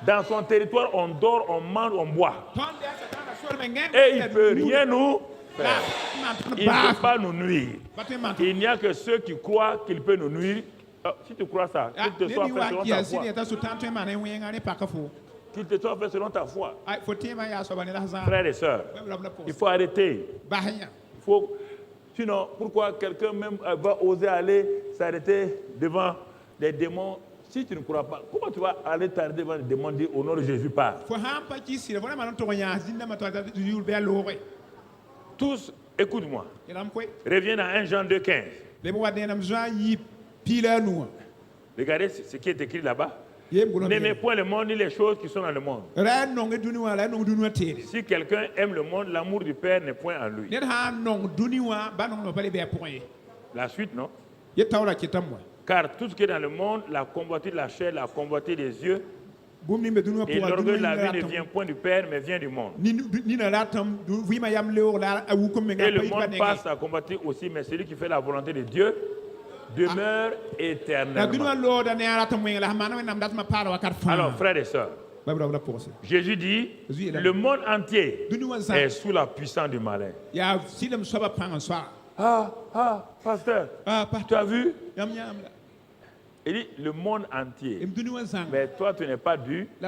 Dans son territoire, on dort, on mange, on boit. Et il ne peut rien nous faire. Il ne peut pas nous nuire. Il n'y a que ceux qui croient qu'il peut nous nuire. Si tu crois ça, qu'il te soit fait selon ta foi. Qu'il te soit fait selon ta foi. Frères et sœurs, il faut arrêter. Sinon, pourquoi quelqu'un même va oser aller s'arrêter devant des démons? Si tu ne crois pas, comment tu vas aller t'arrêter devant des démons, dire au nom de Jésus pas? Tous, écoute-moi. Reviens dans 1 Jean 2,15. Regardez ce qui est écrit là-bas. N'aimez point le monde ni les choses qui sont dans le monde. Si quelqu'un aime le monde, l'amour du Père n'est point en lui. La suite, non? Car tout ce qui est dans le monde, la convoitise de la chair, la convoitise des yeux, et l'orgueil de la vie ne vient point du Père, mais vient du monde. Et le monde passe à combattre aussi, mais celui qui fait la volonté de Dieu demeure éternellement. Alors, frères et sœurs, Jésus dit, le monde entier est sous la puissance du malin. Pasteur, tu as vu? Il dit le monde entier. Mais toi, tu n'es pas du. Tu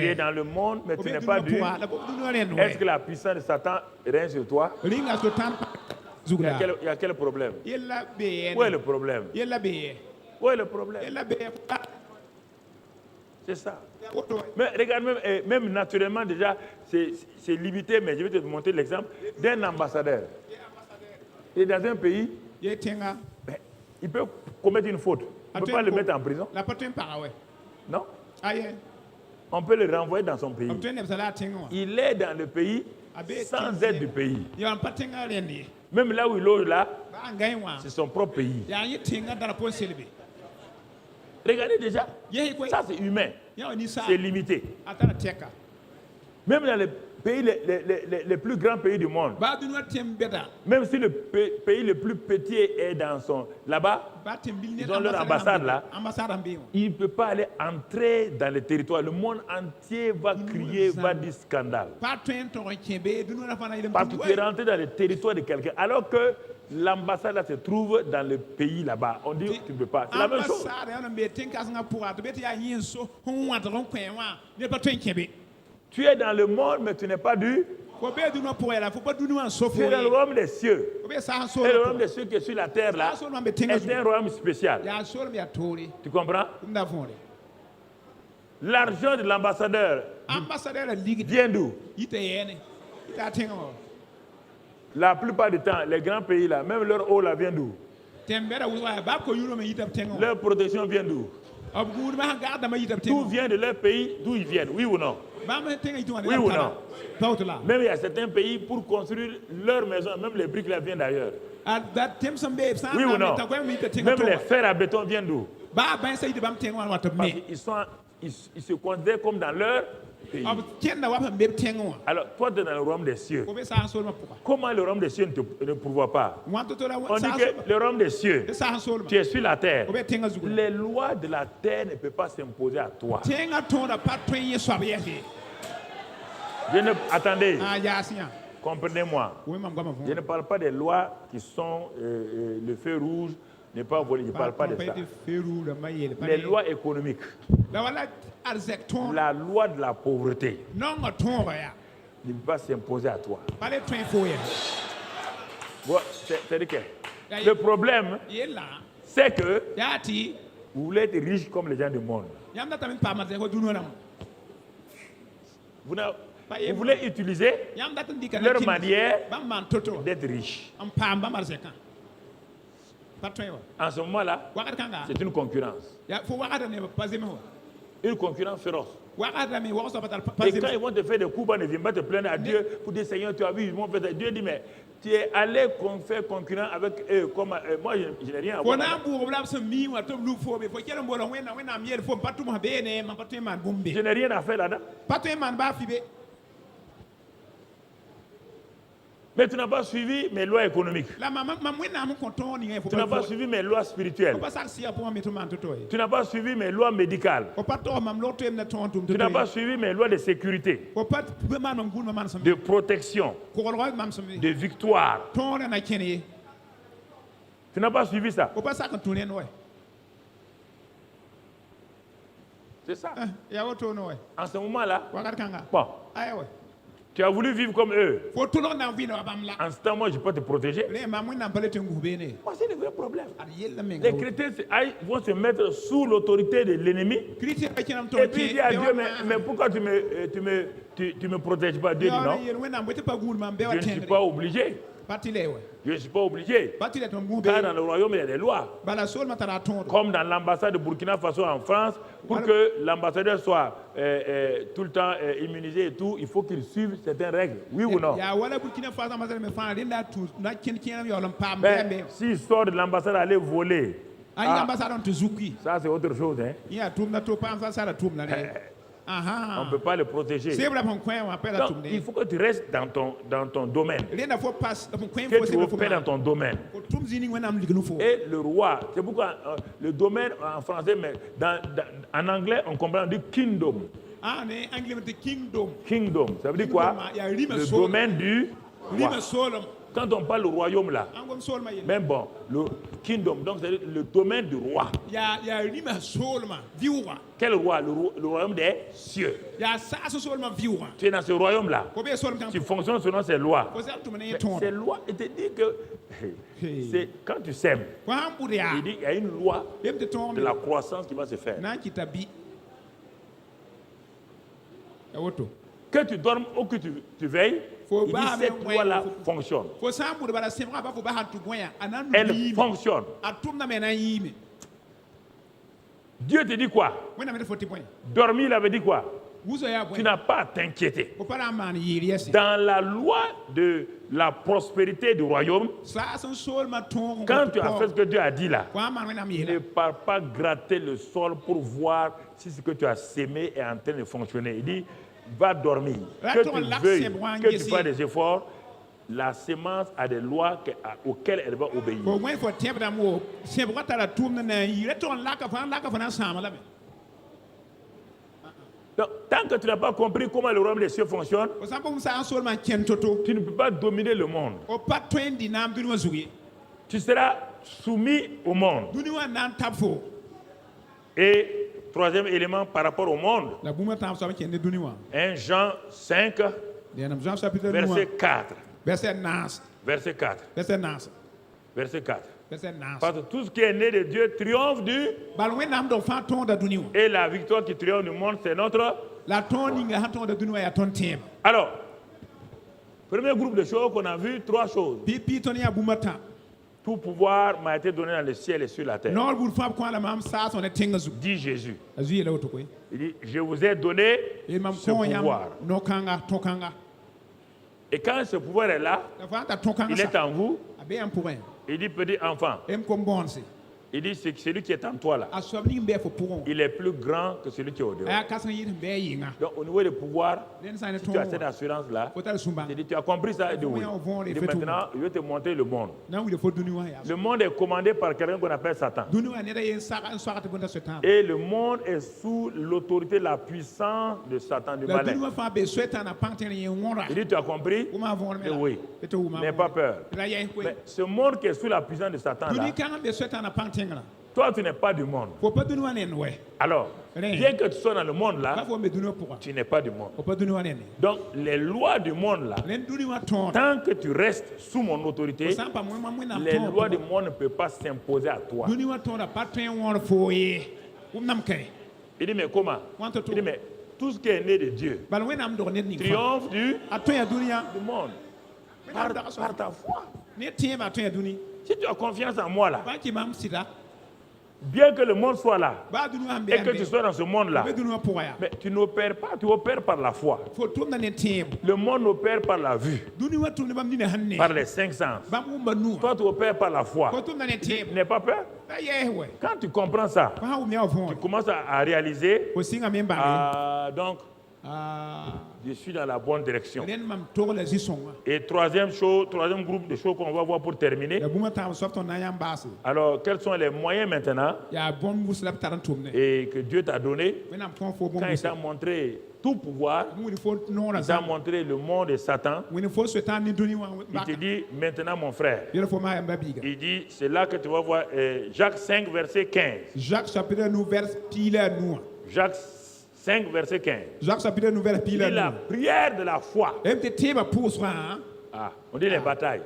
es dans le monde, mais tu n'es pas du. Est-ce que la puissance de Satan règne sur toi? Il y a quel problème? Où est le problème? Où est le problème? C'est ça. Mais regarde, même naturellement, déjà, c'est limité, mais je vais te montrer l'exemple d'un ambassadeur. Il est dans un pays, il peut commettre une faute. On ne peut pas le mettre en prison. Non? On peut le renvoyer dans son pays. Il est dans le pays sans aide du pays. Même là où il loge là, c'est son propre pays. Regardez déjà, ça c'est humain, c'est limité. Même dans les pays les plus grands pays du monde, même si le pays le plus petit est là-bas, ils ont leur ambassade là, il ne peut pas aller entrer dans le territoire. Le monde entier va crier, va dire scandale. Parce que tu es rentré dans le territoire de quelqu'un, alors que l'ambassade là se trouve dans le pays là-bas. On dit tu ne peux pas. C'est la même chose. Tu es dans le monde, mais tu n'es pas du. Tu es dans le royaume des cieux. Et le royaume des cieux qui est sur la terre là est un royaume spécial. Tu comprends? L'argent de l'ambassadeur vient d'où? La plupart du temps, les grands pays là, même leur eau là vient d'où? Leur protection vient d'où? Tout vient de leur pays, d'où ils viennent, oui ou non? Oui ou non? Même il y a certains pays, pour construire leur maison, même les briques là viennent d'ailleurs. Oui ou non? Même les fers à béton viennent d'où? Parce qu'ils se considèrent comme dans leur pays. Alors, toi, tu es dans le royaume des cieux. Comment le royaume des cieux ne pourvoit pas? On dit que le royaume des cieux, tu es sur la terre. Les lois de la terre ne peuvent pas s'imposer à toi. Attendez, comprenez-moi. Je ne parle pas des lois qui sont le feu rouge, ne pas voler, je ne parle pas de ça. Les lois économiques. La loi de la pauvreté ne peut pas s'imposer à toi. C'est-à-dire que le problème, c'est que vous voulez être riche comme les gens du monde. Vous voulez utiliser leur manière d'être riche. En ce moment-là, c'est une concurrence. Une concurrence féroce. Et quand ils vont te faire des coups, ne viens pas te plaindre à Dieu pour dire Seigneur, tu as vu, ils vont faire. Dieu dit, mais tu es allé faire concurrence avec eux. Comme, moi, je n'ai rien à voir. Je n'ai rien à faire là-dedans. Mais tu n'as pas suivi mes lois économiques. Tu n'as pas suivi mes lois spirituelles. Tu n'as pas suivi mes lois médicales. Tu n'as pas suivi mes lois de sécurité, de protection, de victoire. Tu n'as pas suivi ça. C'est ça. En ce moment-là, bon. Tu as voulu vivre comme eux. En ce temps, moi, je peux te protéger. C'est le vrai problème. Les chrétiens vont se mettre sous l'autorité de l'ennemi. Et puis dire à Dieu, mais pourquoi tu me protèges pas? Dieu dit non. Je ne suis pas obligé. Je ne suis pas obligé. Car dans le royaume, il y a des lois. Comme dans l'ambassade de Burkina Faso en France, pour que l'ambassadeur soit tout le temps immunisé et tout, il faut qu'il suive certaines règles. Oui ou non? Mais s'il sort de l'ambassade à aller voler, ça c'est autre chose. Hein? On ne peut pas le protéger. Donc, il faut que tu restes dans ton domaine. Que tu opères dans ton domaine. Et le roi, c'est pourquoi le domaine en français, mais en anglais, on comprend, on dit kingdom. Kingdom, ça veut dire quoi? Le domaine du roi. Quand on parle du royaume là, même bon, le kingdom, donc c'est le domaine du roi. Quel roi? Le royaume des cieux. Tu es dans ce royaume là. Tu fonctionnes selon ces lois. Ces lois, il te dit que c'est quand tu sèmes, il dit qu'il y a une loi de la croissance qui va se faire. Que tu dormes ou que tu veilles, il dit cette loi-là fonctionne. Elle fonctionne. Dieu te dit quoi? Dormir, il avait dit quoi? Tu n'as pas à t'inquiéter. Dans la loi de la prospérité du royaume, quand tu as fait ce que Dieu a dit là, ne pars pas gratter le sol pour voir si ce que tu as sémé est en train de fonctionner. Il dit, va dormir, que tu veuilles, que tu fasses des efforts, la sémence a des lois auxquelles elle va obéir. Donc, tant que tu n'as pas compris comment le royaume des cieux fonctionne, tu ne peux pas dominer le monde. Tu seras soumis au monde. Et troisième élément par rapport au monde, 1 Jean 5, verset 4. Verset 4. Verset 4. Parce que tout ce qui est né de Dieu triomphe du... Et la victoire qui triomphe du monde, c'est notre... Alors, premier groupe de choses qu'on a vu, 3 choses. Tout pouvoir m'a été donné dans le ciel et sur la terre. Dit Jésus. Il dit, je vous ai donné ce pouvoir. Et quand ce pouvoir est là, il est en vous. Il dit, petit enfant, il dit, c'est celui qui est en toi là, il est plus grand que celui qui est au dehors. Donc au niveau du pouvoir, si tu as cette assurance-là, il dit, tu as compris ça? Il dit oui. Il dit, maintenant, je vais te montrer le monde. Le monde est commandé par quelqu'un qu'on appelle Satan. Et le monde est sous l'autorité, la puissance de Satan, du malin. Il dit, tu as compris? Et oui. N'aie pas peur. Mais ce monde qui est sous la puissance de Satan là, toi, tu n'es pas du monde. Alors, bien que tu sois dans le monde là, tu n'es pas du monde. Donc, les lois du monde là, tant que tu restes sous mon autorité, les lois du monde ne peuvent pas s'imposer à toi. Il dit, mais comment? Il dit, mais tout ce qui est né de Dieu triomphe du monde par ta foi. Si tu as confiance en moi là, bien que le monde soit là et que tu sois dans ce monde-là, mais tu n'opères pas, tu opères par la foi. Le monde opère par la vue, par les 5 sens. Toi, tu opères par la foi. Tu n'as pas peur? Quand tu comprends ça, tu commences à réaliser, donc, je suis dans la bonne direction. Et troisième groupe de choses qu'on va voir pour terminer. Alors, quels sont les moyens maintenant et que Dieu t'a donné quand il t'a montré tout pouvoir, il t'a montré le monde de Satan. Il te dit, maintenant mon frère, il dit, c'est là que tu vas voir Jacques 5, verset 15. Jacques 5, verset 15. Il dit la prière de la foi. On dit les batailles.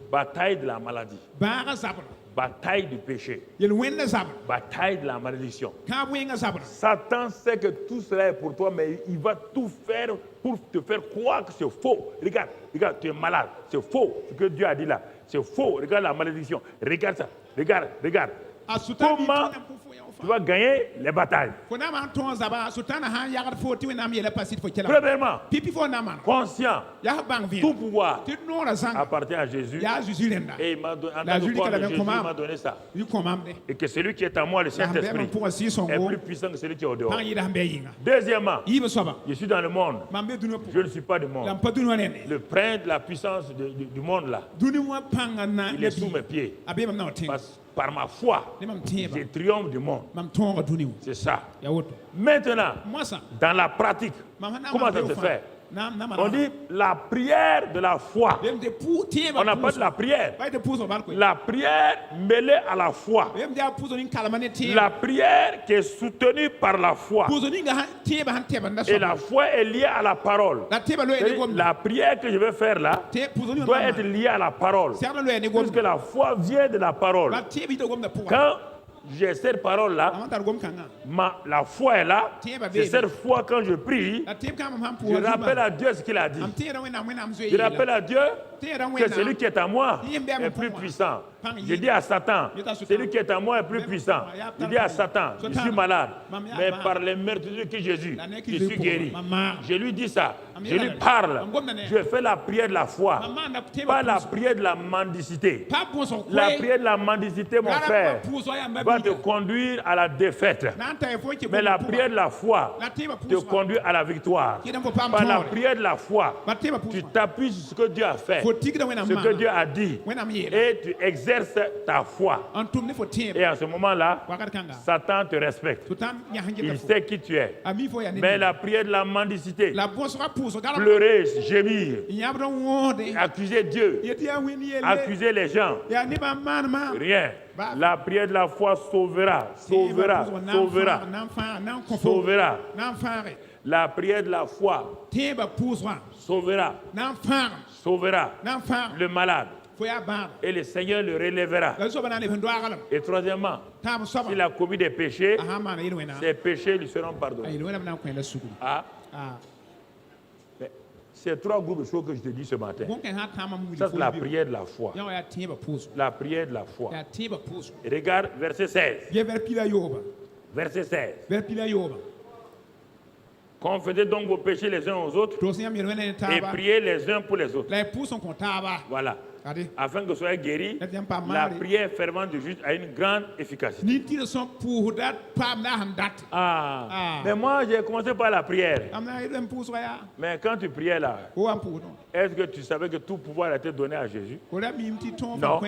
Bataille de la maladie. Bataille du péché. Bataille de la malédiction. Satan sait que tout cela est pour toi, mais il va tout faire pour te faire croire que c'est faux. Regarde, tu es malade. C'est faux ce que Dieu a dit là. C'est faux. Regarde la malédiction. Regarde ça. Regarde. Comment tu vas gagner les batailles? Premièrement, conscient, tout pouvoir appartient à Jésus. Et il m'a donné ça. Et que celui qui est en moi, le Saint-Esprit, est plus puissant que celui qui est au dehors. Deuxièmement, je suis dans le monde. Je ne suis pas du monde. Le prince de la puissance du monde là, il est sous mes pieds. Par ma foi, je triomphe du monde. C'est ça. Maintenant, dans la pratique, comment ça se fait? On dit la prière de la foi. On n'a pas de la prière. La prière mêlée à la foi. La prière qui est soutenue par la foi. Et la foi est liée à la parole. La prière que je vais faire là doit être liée à la parole. Parce que la foi vient de la parole. Quand j'ai cette parole-là, la foi est là. C'est cette foi quand je prie, je rappelle à Dieu ce qu'il a dit. Je rappelle à Dieu que celui qui est en moi est plus puissant. Je dis à Satan, celui qui est en moi est plus puissant. Je dis à Satan, je suis malade, mais par les meurtrissures de Jésus, je suis guéri. Je lui dis ça, je lui parle, je fais la prière de la foi, pas la prière de la mendicité. La prière de la mendicité, mon frère, va te conduire à la défaite. Mais la prière de la foi te conduit à la victoire. Par la prière de la foi, tu t'appuies sur ce que Dieu a fait, ce que Dieu a dit, et tu exerces ta foi. Et à ce moment-là, Satan te respecte. Il sait qui tu es. Mais la prière de la mendicité, pleurer, gémir, accuser Dieu, accuser les gens, rien. La prière de la foi sauvera, sauvera, sauvera, sauvera. La prière de la foi sauvera, sauvera le malade. Et le Seigneur le relèvera. Et troisièmement, s'il a commis des péchés, ses péchés lui seront pardonnés. Ah. C'est trois groupes de choses que je te dis ce matin. Ça, c'est la prière de la foi. La prière de la foi. Et regarde verset 16. Verset 16. Confessez donc vos péchés les uns aux autres et priez les uns pour les autres. Voilà. Afin que vous soyez guéris, la prière fervente du juste a une grande efficacité. Mais moi, j'ai commencé par la prière. Mais quand tu priais là, est-ce que tu savais que tout pouvoir a été donné à Jésus? Non.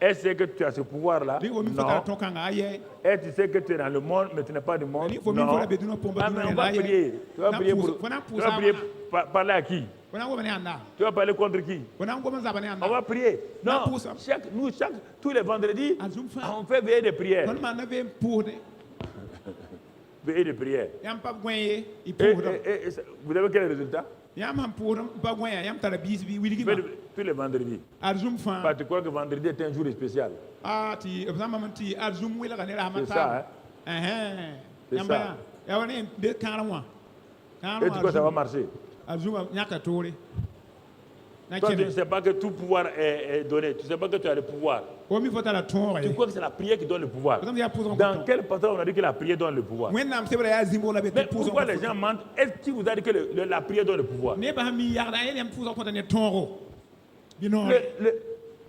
Est-ce que tu as ce pouvoir-là? Non. Et tu sais que tu es dans le monde, mais tu n'es pas du monde? Non. Ah, mais on va prier. Tu vas prier pour parler à qui? Tu vas parler contre qui? On va prier. Non, tous les vendredis, on fait veiller de prière. Veiller de prière. Et vous avez quel résultat? Tous les vendredis. Tu crois que vendredi est un jour spécial? C'est ça, hein? C'est ça. Et tu crois que ça va marcher? Toi, tu ne sais pas que tout pouvoir est donné. Tu ne sais pas que tu as le pouvoir. Tu crois que c'est la prière qui donne le pouvoir. Dans quel passage on a dit que la prière donne le pouvoir? Mais pourquoi les gens mentent? Est-ce qu'il vous a dit que la prière donne le pouvoir?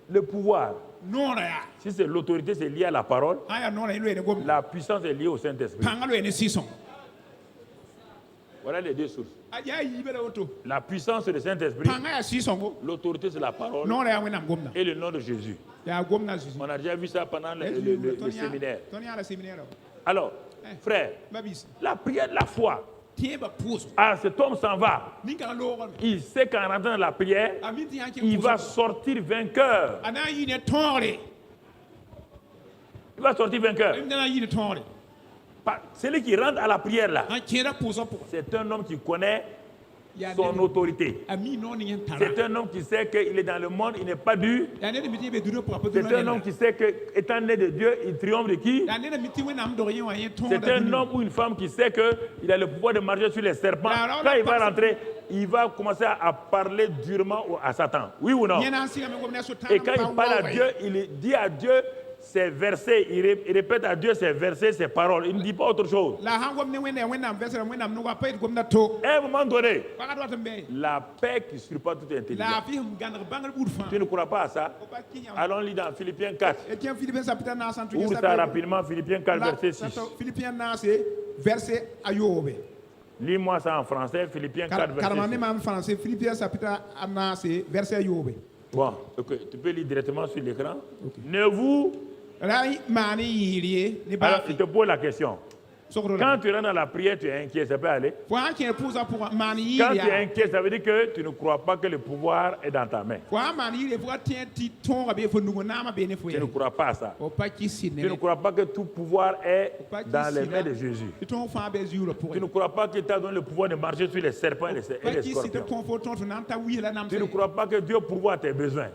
Le pouvoir, si c'est l'autorité, c'est lié à la parole. La puissance est liée au Saint-Esprit. Voilà les deux sources. La puissance c'est le Saint-Esprit. L'autorité c'est la parole. Et le nom de Jésus. On a déjà vu ça pendant le séminaire. Alors, frère, la prière de la foi. Cet homme s'en va. Il sait qu'en rentrant dans la prière, il va sortir vainqueur. Il va sortir vainqueur. Celui qui rentre à la prière là, c'est un homme qui connaît son autorité. C'est un homme qui sait qu'il est dans le monde, il n'est pas dû. C'est un homme qui sait qu'étant né de Dieu, il triomphe de qui? C'est un homme ou une femme qui sait qu'il a le pouvoir de marcher sur les serpents. Quand il va rentrer, il va commencer à parler durement à Satan. Oui ou non? Et quand il parle à Dieu, il dit à Dieu ses versets, il répète à Dieu ses versets, ses paroles. Il ne dit pas autre chose. À un moment donné, la paix qui surpasse toute intelligence. Tu ne crois pas à ça? Allons lire dans Philippiens 4. Ouvre ça rapidement, Philippiens 4, verset 6. Lis-moi ça en français, Philippiens 4, verset 6. Bon, okay. Tu peux lire directement sur l'écran. Okay. Ne vous... Alors, il te pose la question. Quand tu rentres dans la prière, tu es inquiet, ça peut aller? Quand tu es inquiet, ça veut dire que tu ne crois pas que le pouvoir est dans ta main. Tu ne crois pas à ça. Tu ne crois pas que tout pouvoir est dans les mains de Jésus. Tu ne crois pas qu'il t'a donné le pouvoir de marcher sur les serpents et les scorpions. Tu ne crois pas que Dieu pourvoit à tes besoins.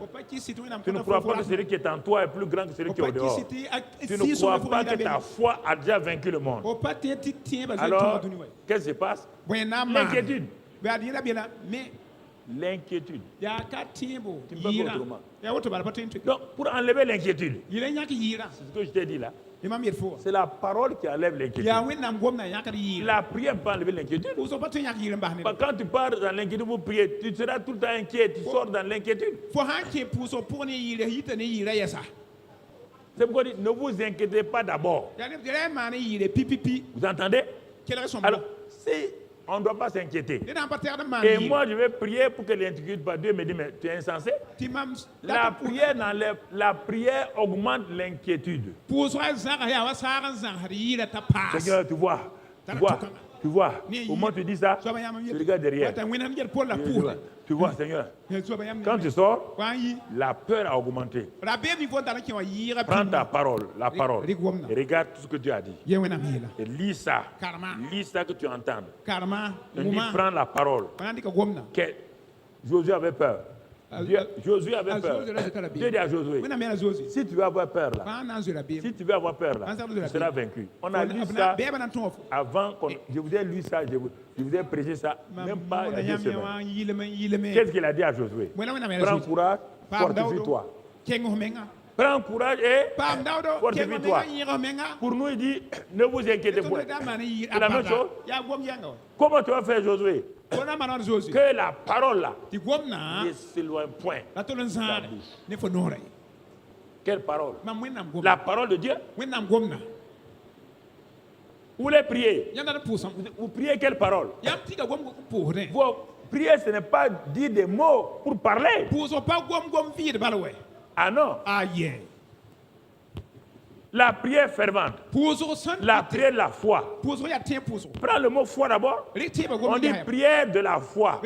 Tu ne crois pas que celui qui est en toi est plus grand que celui qui est au dehors. Tu ne crois pas que ta foi a déjà vaincu le monde. Alors, qu'est-ce qui se passe? L'inquiétude. l'inquiétude. Tu ne peux pas autrement. Donc, pour enlever l'inquiétude, c'est ce que je t'ai dit là. C'est la parole qui enlève l'inquiétude. La prière peut enlever l'inquiétude. Quand tu pars dans l'inquiétude pour prier, tu seras tout le temps inquiet, tu sors dans l'inquiétude. C'est pourquoi je dis, ne vous inquiétez pas d'abord. Vous entendez? Alors, si on ne doit pas s'inquiéter. Et moi, je vais prier pour que l'inquiétude pas. Dieu me dit, mais tu es insensé. La prière augmente l'inquiétude. Seigneur, tu vois, au moment où tu dis ça, tu regardes derrière. Tu vois, Seigneur, quand tu sors, la peur a augmenté. Prends ta parole, la parole, et regarde tout ce que Dieu a dit. Et lis ça que tu entends. Et dis, prends la parole. Josué avait peur. Josué avait peur. Dieu dit à Josué, si tu veux avoir peur là, tu seras vaincu. On a lu ça avant, je vous ai lu ça, je vous ai prêché ça, même pas il y a 2 semaines. Qu'est-ce qu'il a dit à Josué? Prends courage, fortifie-toi. Prends courage et fortifie-toi. Pour nous, il dit, ne vous inquiétez pas. C'est la même chose. Comment tu vas faire, Josué? Que la parole là ne s'éloigne point de ta bouche. Quelle parole? La parole de Dieu. Vous voulez prier? Vous priez quelle parole? Vous prier, ce n'est pas dire des mots pour parler. Ah non. La prière fervente. La prière de la foi. Prends le mot foi d'abord. On dit prière de la foi.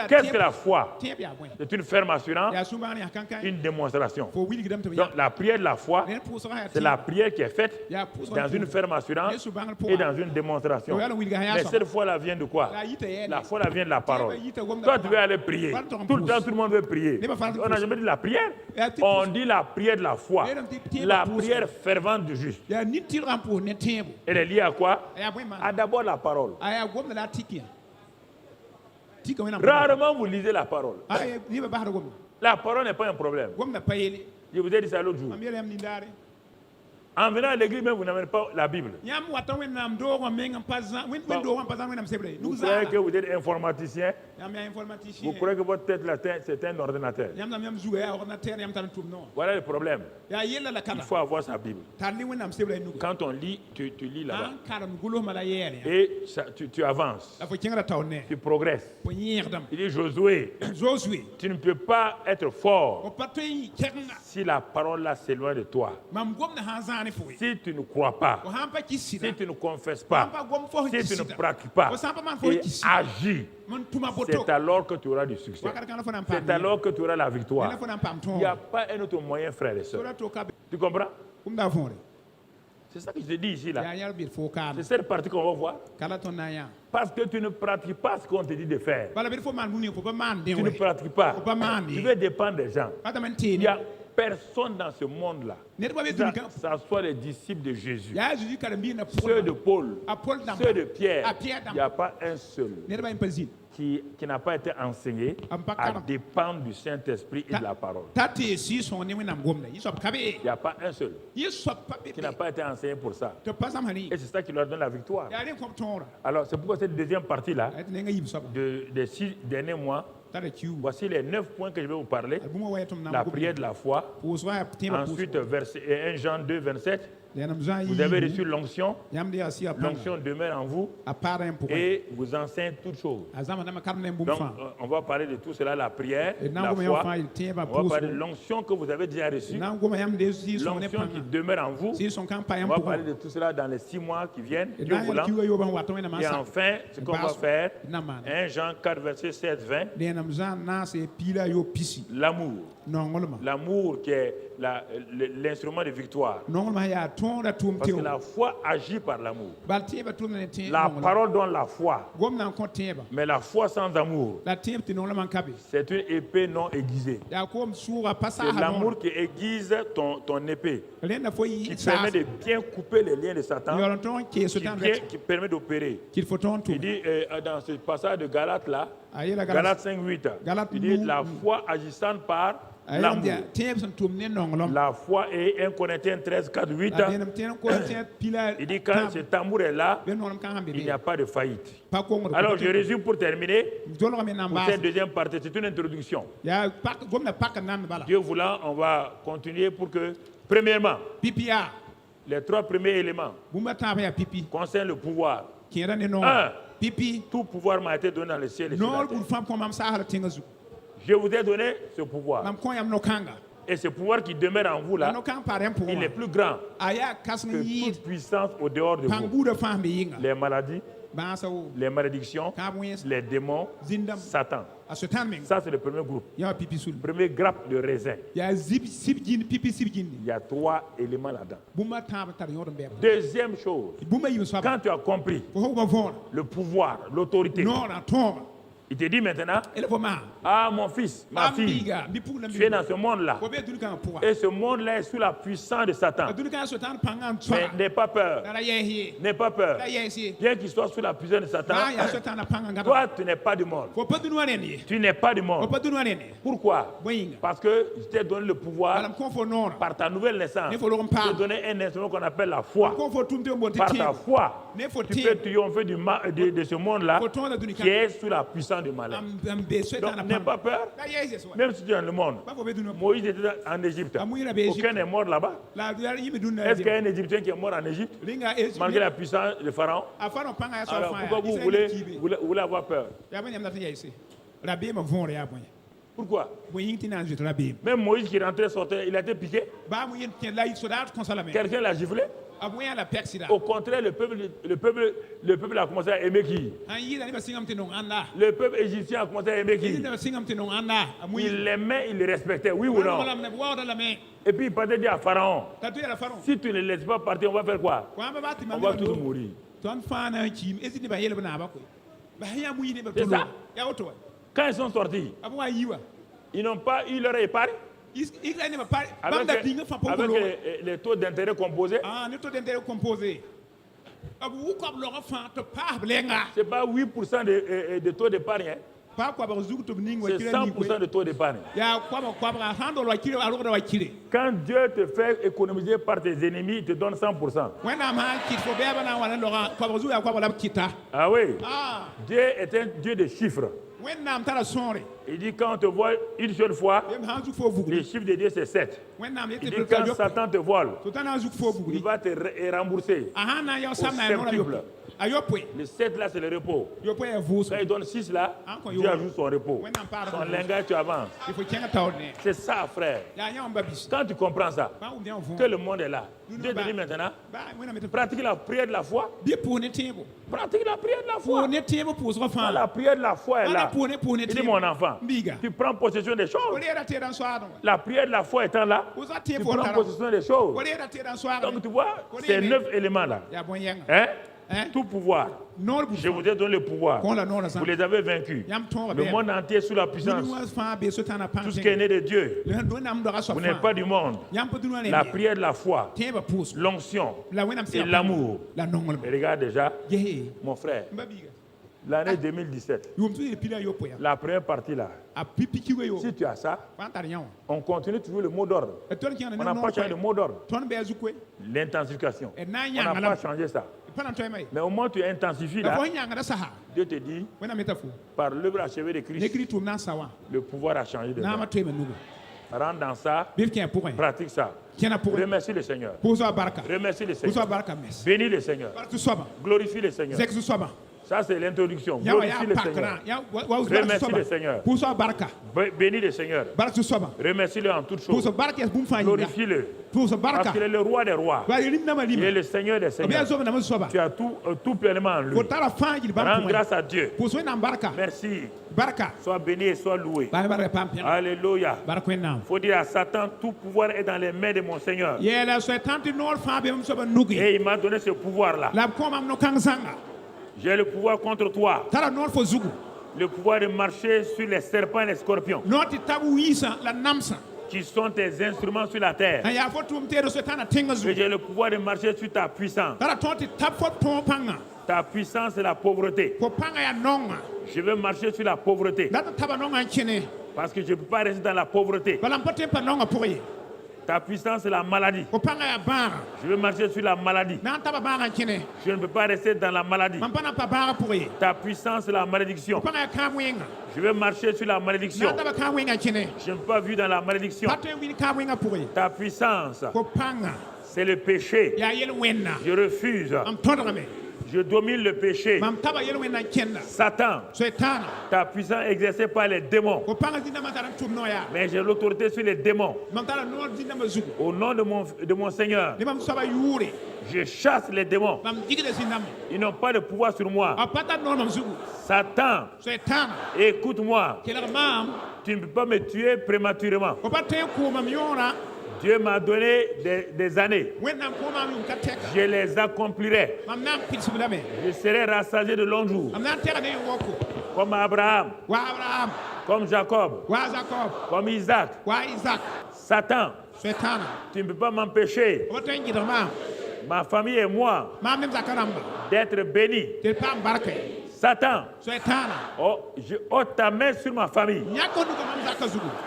Qu'est-ce que la foi? C'est une ferme assurance, une démonstration. Donc la prière de la foi, c'est la prière qui est faite dans une ferme assurance et dans une démonstration. Mais cette foi-là vient de quoi? La foi-là vient de la parole. Toi, tu veux aller prier. Tout le temps, tout le monde veut prier. On n'a jamais dit la prière. On dit la prière de la foi. La prière fervente du juste. Elle est liée à quoi? À d'abord la parole. Rarement vous lisez la parole. La parole n'est pas un problème. Je vous ai dit ça l'autre jour. En venant à l'église, même vous n'avez pas la Bible. Vous croyez que vous êtes informaticien? Vous croyez que votre tête là, c'est un ordinateur? Voilà le problème. Il faut avoir sa Bible. Quand on lit, tu lis là-bas. Et ça, tu avances. Tu progresses. Il dit Josué, tu ne peux pas être fort si la parole là s'éloigne de toi. Si tu ne crois pas, si tu ne confesses pas, si tu ne pratiques pas et agis, c'est alors que tu auras du succès. C'est alors que tu auras la victoire. Il n'y a pas un autre moyen, frère et soeur. Tu comprends? C'est ça que je te dis ici là. C'est cette partie qu'on va voir. Parce que tu ne pratiques pas ce qu'on te dit de faire. Tu ne pratiques pas. Tu veux dépendre des gens. Il y a personne dans ce monde-là, ça soit les disciples de Jésus, ceux de Paul, ceux de Pierre, il n'y a pas un seul qui n'a pas été enseigné à dépendre du Saint-Esprit et de la parole. Il n'y a pas un seul qui n'a pas été enseigné pour ça. Et c'est ça qui leur donne la victoire. Alors c'est pourquoi cette deuxième partie-là, des 6 derniers mois, voici les 9 points que je vais vous parler. La prière de la foi. Ensuite, 1 Jean 2, 27. Vous avez reçu l'onction. L'onction demeure en vous et vous enseigne toutes choses. Donc, on va parler de tout cela, la prière, la foi. On va parler de l'onction que vous avez déjà reçue. L'onction qui demeure en vous. On va parler de tout cela dans les 6 mois qui viennent. Dieu voulant. Et enfin, ce qu'on va faire, 1 Jean 4, verset 7, 20. L'amour. L'amour qui est l'instrument de victoire. Parce que la foi agit par l'amour. La parole donne la foi. Mais la foi sans amour, c'est une épée non aiguisée. C'est l'amour qui aiguise ton épée, qui permet de bien couper les liens de Satan, qui permet d'opérer. Il dit dans ce passage de Galates là, Galates 5:8, il dit la foi agissante par l'amour. La foi est 1 Corinthiens 13:4-8. Il dit quand cet amour est là, il n'y a pas de faillite. Alors je résume pour terminer. Pour cette deuxième partie, c'est une introduction. Dieu voulant, on va continuer pour que, premièrement, les 3 premiers éléments concernent le pouvoir. 1. Tout pouvoir m'a été donné dans le ciel et sur la terre. Je vous ai donné ce pouvoir. Et ce pouvoir qui demeure en vous là, il est plus grand que toute puissance au dehors de vous. Les maladies, les malédictions, les démons, Satan. Ça, c'est le premier groupe. Le premier grappe de raisin. Il y a 3 éléments là-dedans. Deuxième chose, quand tu as compris le pouvoir, l'autorité, il te dit maintenant, ah mon fils, ma fille, tu es dans ce monde-là. Et ce monde-là est sous la puissance de Satan. Mais n'aie pas peur. N'aie pas peur. Bien qu'il soit sous la puissance de Satan, toi tu n'es pas du monde. Tu n'es pas du monde. Pourquoi? Parce que je t'ai donné le pouvoir par ta nouvelle naissance. Je t'ai donné un instrument qu'on appelle la foi. Par ta foi, tu peux triompher de ce monde-là qui est sous la puissance du malin. Donc n'aie pas peur. Même si tu es dans le monde. Moïse était en Égypte. Aucun n'est mort là-bas. Est-ce qu'il y a un Égyptien qui est mort en Égypte malgré la puissance de Pharaon? Alors pourquoi vous voulez avoir peur? Pourquoi? Même Moïse qui rentrait, sortait, il a été piqué. Quelqu'un l'a giflé. Au contraire, le peuple a commencé à aimer qui? Le peuple égyptien a commencé à aimer qui? Il l'aimait, il le respectait, oui ou non? Et puis il partait dire à Pharaon, si tu ne laisses pas partir, on va faire quoi? On va tous mourir. C'est ça. Quand ils sont sortis, ils n'ont pas eu leur épargne. Avec les taux d'intérêt composés. C'est pas 8% de taux d'épargne. C'est 100% de taux d'épargne. Quand Dieu te fait économiser par tes ennemis, il te donne 100%. Ah oui. Dieu est un Dieu de chiffres. Il dit quand on te vole une seule fois, le chiffre de Dieu c'est 7. Il dit quand Satan te vole, il va te rembourser au septuple. Le 7 là c'est le repos. Quand il donne 6 là, Dieu ajoute son repos. Son lingage tu avances. C'est ça frère. Quand tu comprends ça, que le monde est là, Dieu te dit maintenant, pratique la prière de la foi. Pratique la prière de la foi. Quand la prière de la foi est là, il dit mon enfant, tu prends possession des choses. La prière de la foi étant là, tu prends possession des choses. Donc tu vois, ces 9 éléments là. Tout pouvoir. Je vous ai donné le pouvoir. Vous les avez vaincus. Le monde entier est sous la puissance. Tout ce qui est né de Dieu. Vous n'êtes pas du monde. La prière de la foi, l'onction et l'amour. Et regarde déjà, mon frère, l'année 2017, la première partie là, si tu as ça, on continue toujours le mot d'ordre. On n'a pas changé le mot d'ordre. L'intensification. On n'a pas changé ça. Mais au moins tu intensifies là, Dieu te dit, par l'œuvre achevée de Christ, le pouvoir a changé de moi. Rentre dans ça, pratique ça. Remercie le Seigneur. Remercie le Seigneur. Bénis le Seigneur. Glorifie le Seigneur. Ça, c'est l'introduction. Glorifie le Seigneur. Remercie le Seigneur. Bénis le Seigneur. Remercie-le en toutes choses. Glorifie-le. Parce qu'il est le roi des rois. Il est le Seigneur des seigneurs. Tu as tout pleinement en lui. Rends grâce à Dieu. Merci. Sois béni et sois loué. Alléluia. Il faut dire à Satan, tout pouvoir est dans les mains de mon Seigneur. Et il m'a donné ce pouvoir-là. J'ai le pouvoir contre toi. Le pouvoir de marcher sur les serpents et les scorpions, qui sont tes instruments sur la terre. Et j'ai le pouvoir de marcher sur ta puissance. Ta puissance c'est la pauvreté. Je veux marcher sur la pauvreté. Parce que je ne peux pas rester dans la pauvreté. Ta puissance c'est la maladie. Je veux marcher sur la maladie. Je ne peux pas rester dans la maladie. Ta puissance c'est la malédiction. Je veux marcher sur la malédiction. Je ne peux pas vivre dans la malédiction. Ta puissance c'est le péché. Je refuse. Je domine le péché. Satan, ta puissance exercée par les démons. Mais j'ai l'autorité sur les démons. Au nom de mon Seigneur, je chasse les démons. Ils n'ont pas de pouvoir sur moi. Satan, écoute-moi. Tu ne peux pas me tuer prématurément. Dieu m'a donné des années. Je les accomplirai. Je serai rassasié de longs jours. Comme Abraham. Comme Jacob. Comme Isaac. Satan, tu ne peux pas m'empêcher, ma famille et moi, d'être bénis. Satan, ôte ta main sur ma famille.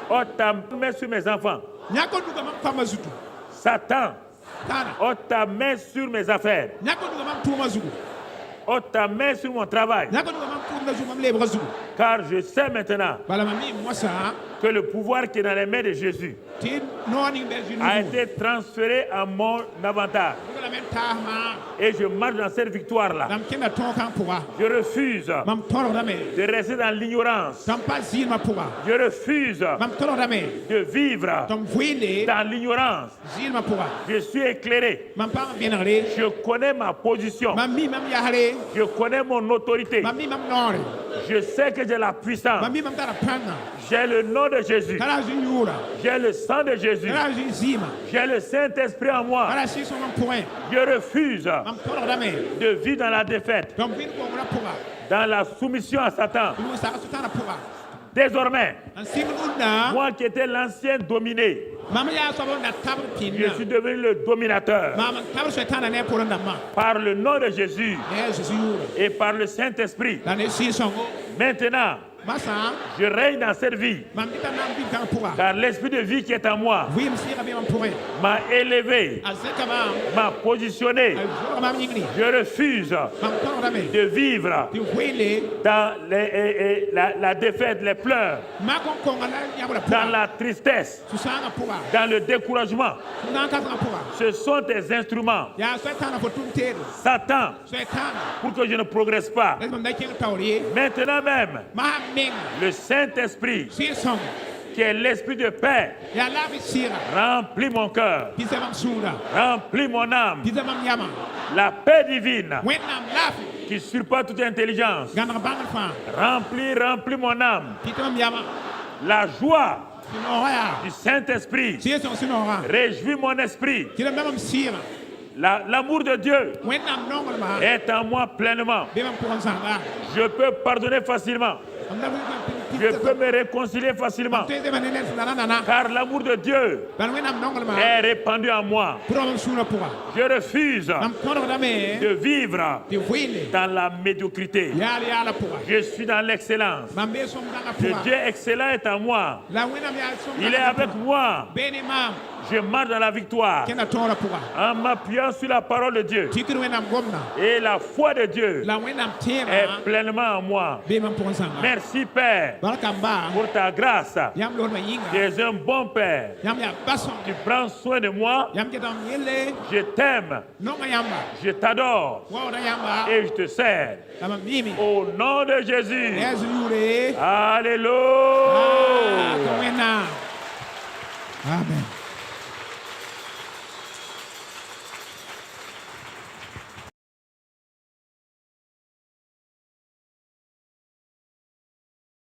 Ôte ta main sur mes enfants. Satan, ôte ta main sur mes affaires. Ôte ta main sur mon travail. Car je sais maintenant que le pouvoir qui est dans les mains de Jésus a été transféré à mon avantage. Et je marche dans cette victoire-là. Je refuse de rester dans l'ignorance. Je refuse de vivre dans l'ignorance. Je suis éclairé. Je connais ma position. Je connais mon autorité. Je sais que j'ai la puissance. J'ai le nom de Jésus. J'ai le sang de Jésus. J'ai le Saint-Esprit en moi. Je refuse de vivre dans la défaite, dans la soumission à Satan. Désormais, moi qui étais l'ancien dominé, je suis devenu le dominateur. Par le nom de Jésus et par le Saint-Esprit. Maintenant, je règne dans cette vie. Car l'esprit de vie qui est en moi m'a élevé, m'a positionné. Je refuse de vivre dans la défaite, les pleurs, dans la tristesse, dans le découragement. Ce sont des instruments. Satan, pour que je ne progresse pas. Maintenant même, le Saint-Esprit, qui est l'esprit de paix, remplit mon cœur, remplit mon âme. La paix divine qui surpasse toute intelligence remplit mon âme. La joie du Saint-Esprit réjouit mon esprit. L'amour de Dieu est en moi pleinement. Je peux pardonner facilement. Je peux me réconcilier facilement. Car l'amour de Dieu est répandu en moi. Je refuse de vivre dans la médiocrité. Je suis dans l'excellence. Le Dieu excellent est en moi. Il est avec moi. Je marche dans la victoire en m'appuyant sur la parole de Dieu. Et la foi de Dieu est pleinement en moi. Merci Père pour ta grâce. Tu es un bon Père. Tu prends soin de moi. Je t'aime. Je t'adore. Et je te sers. Au nom de Jésus. Alléluia. Amen.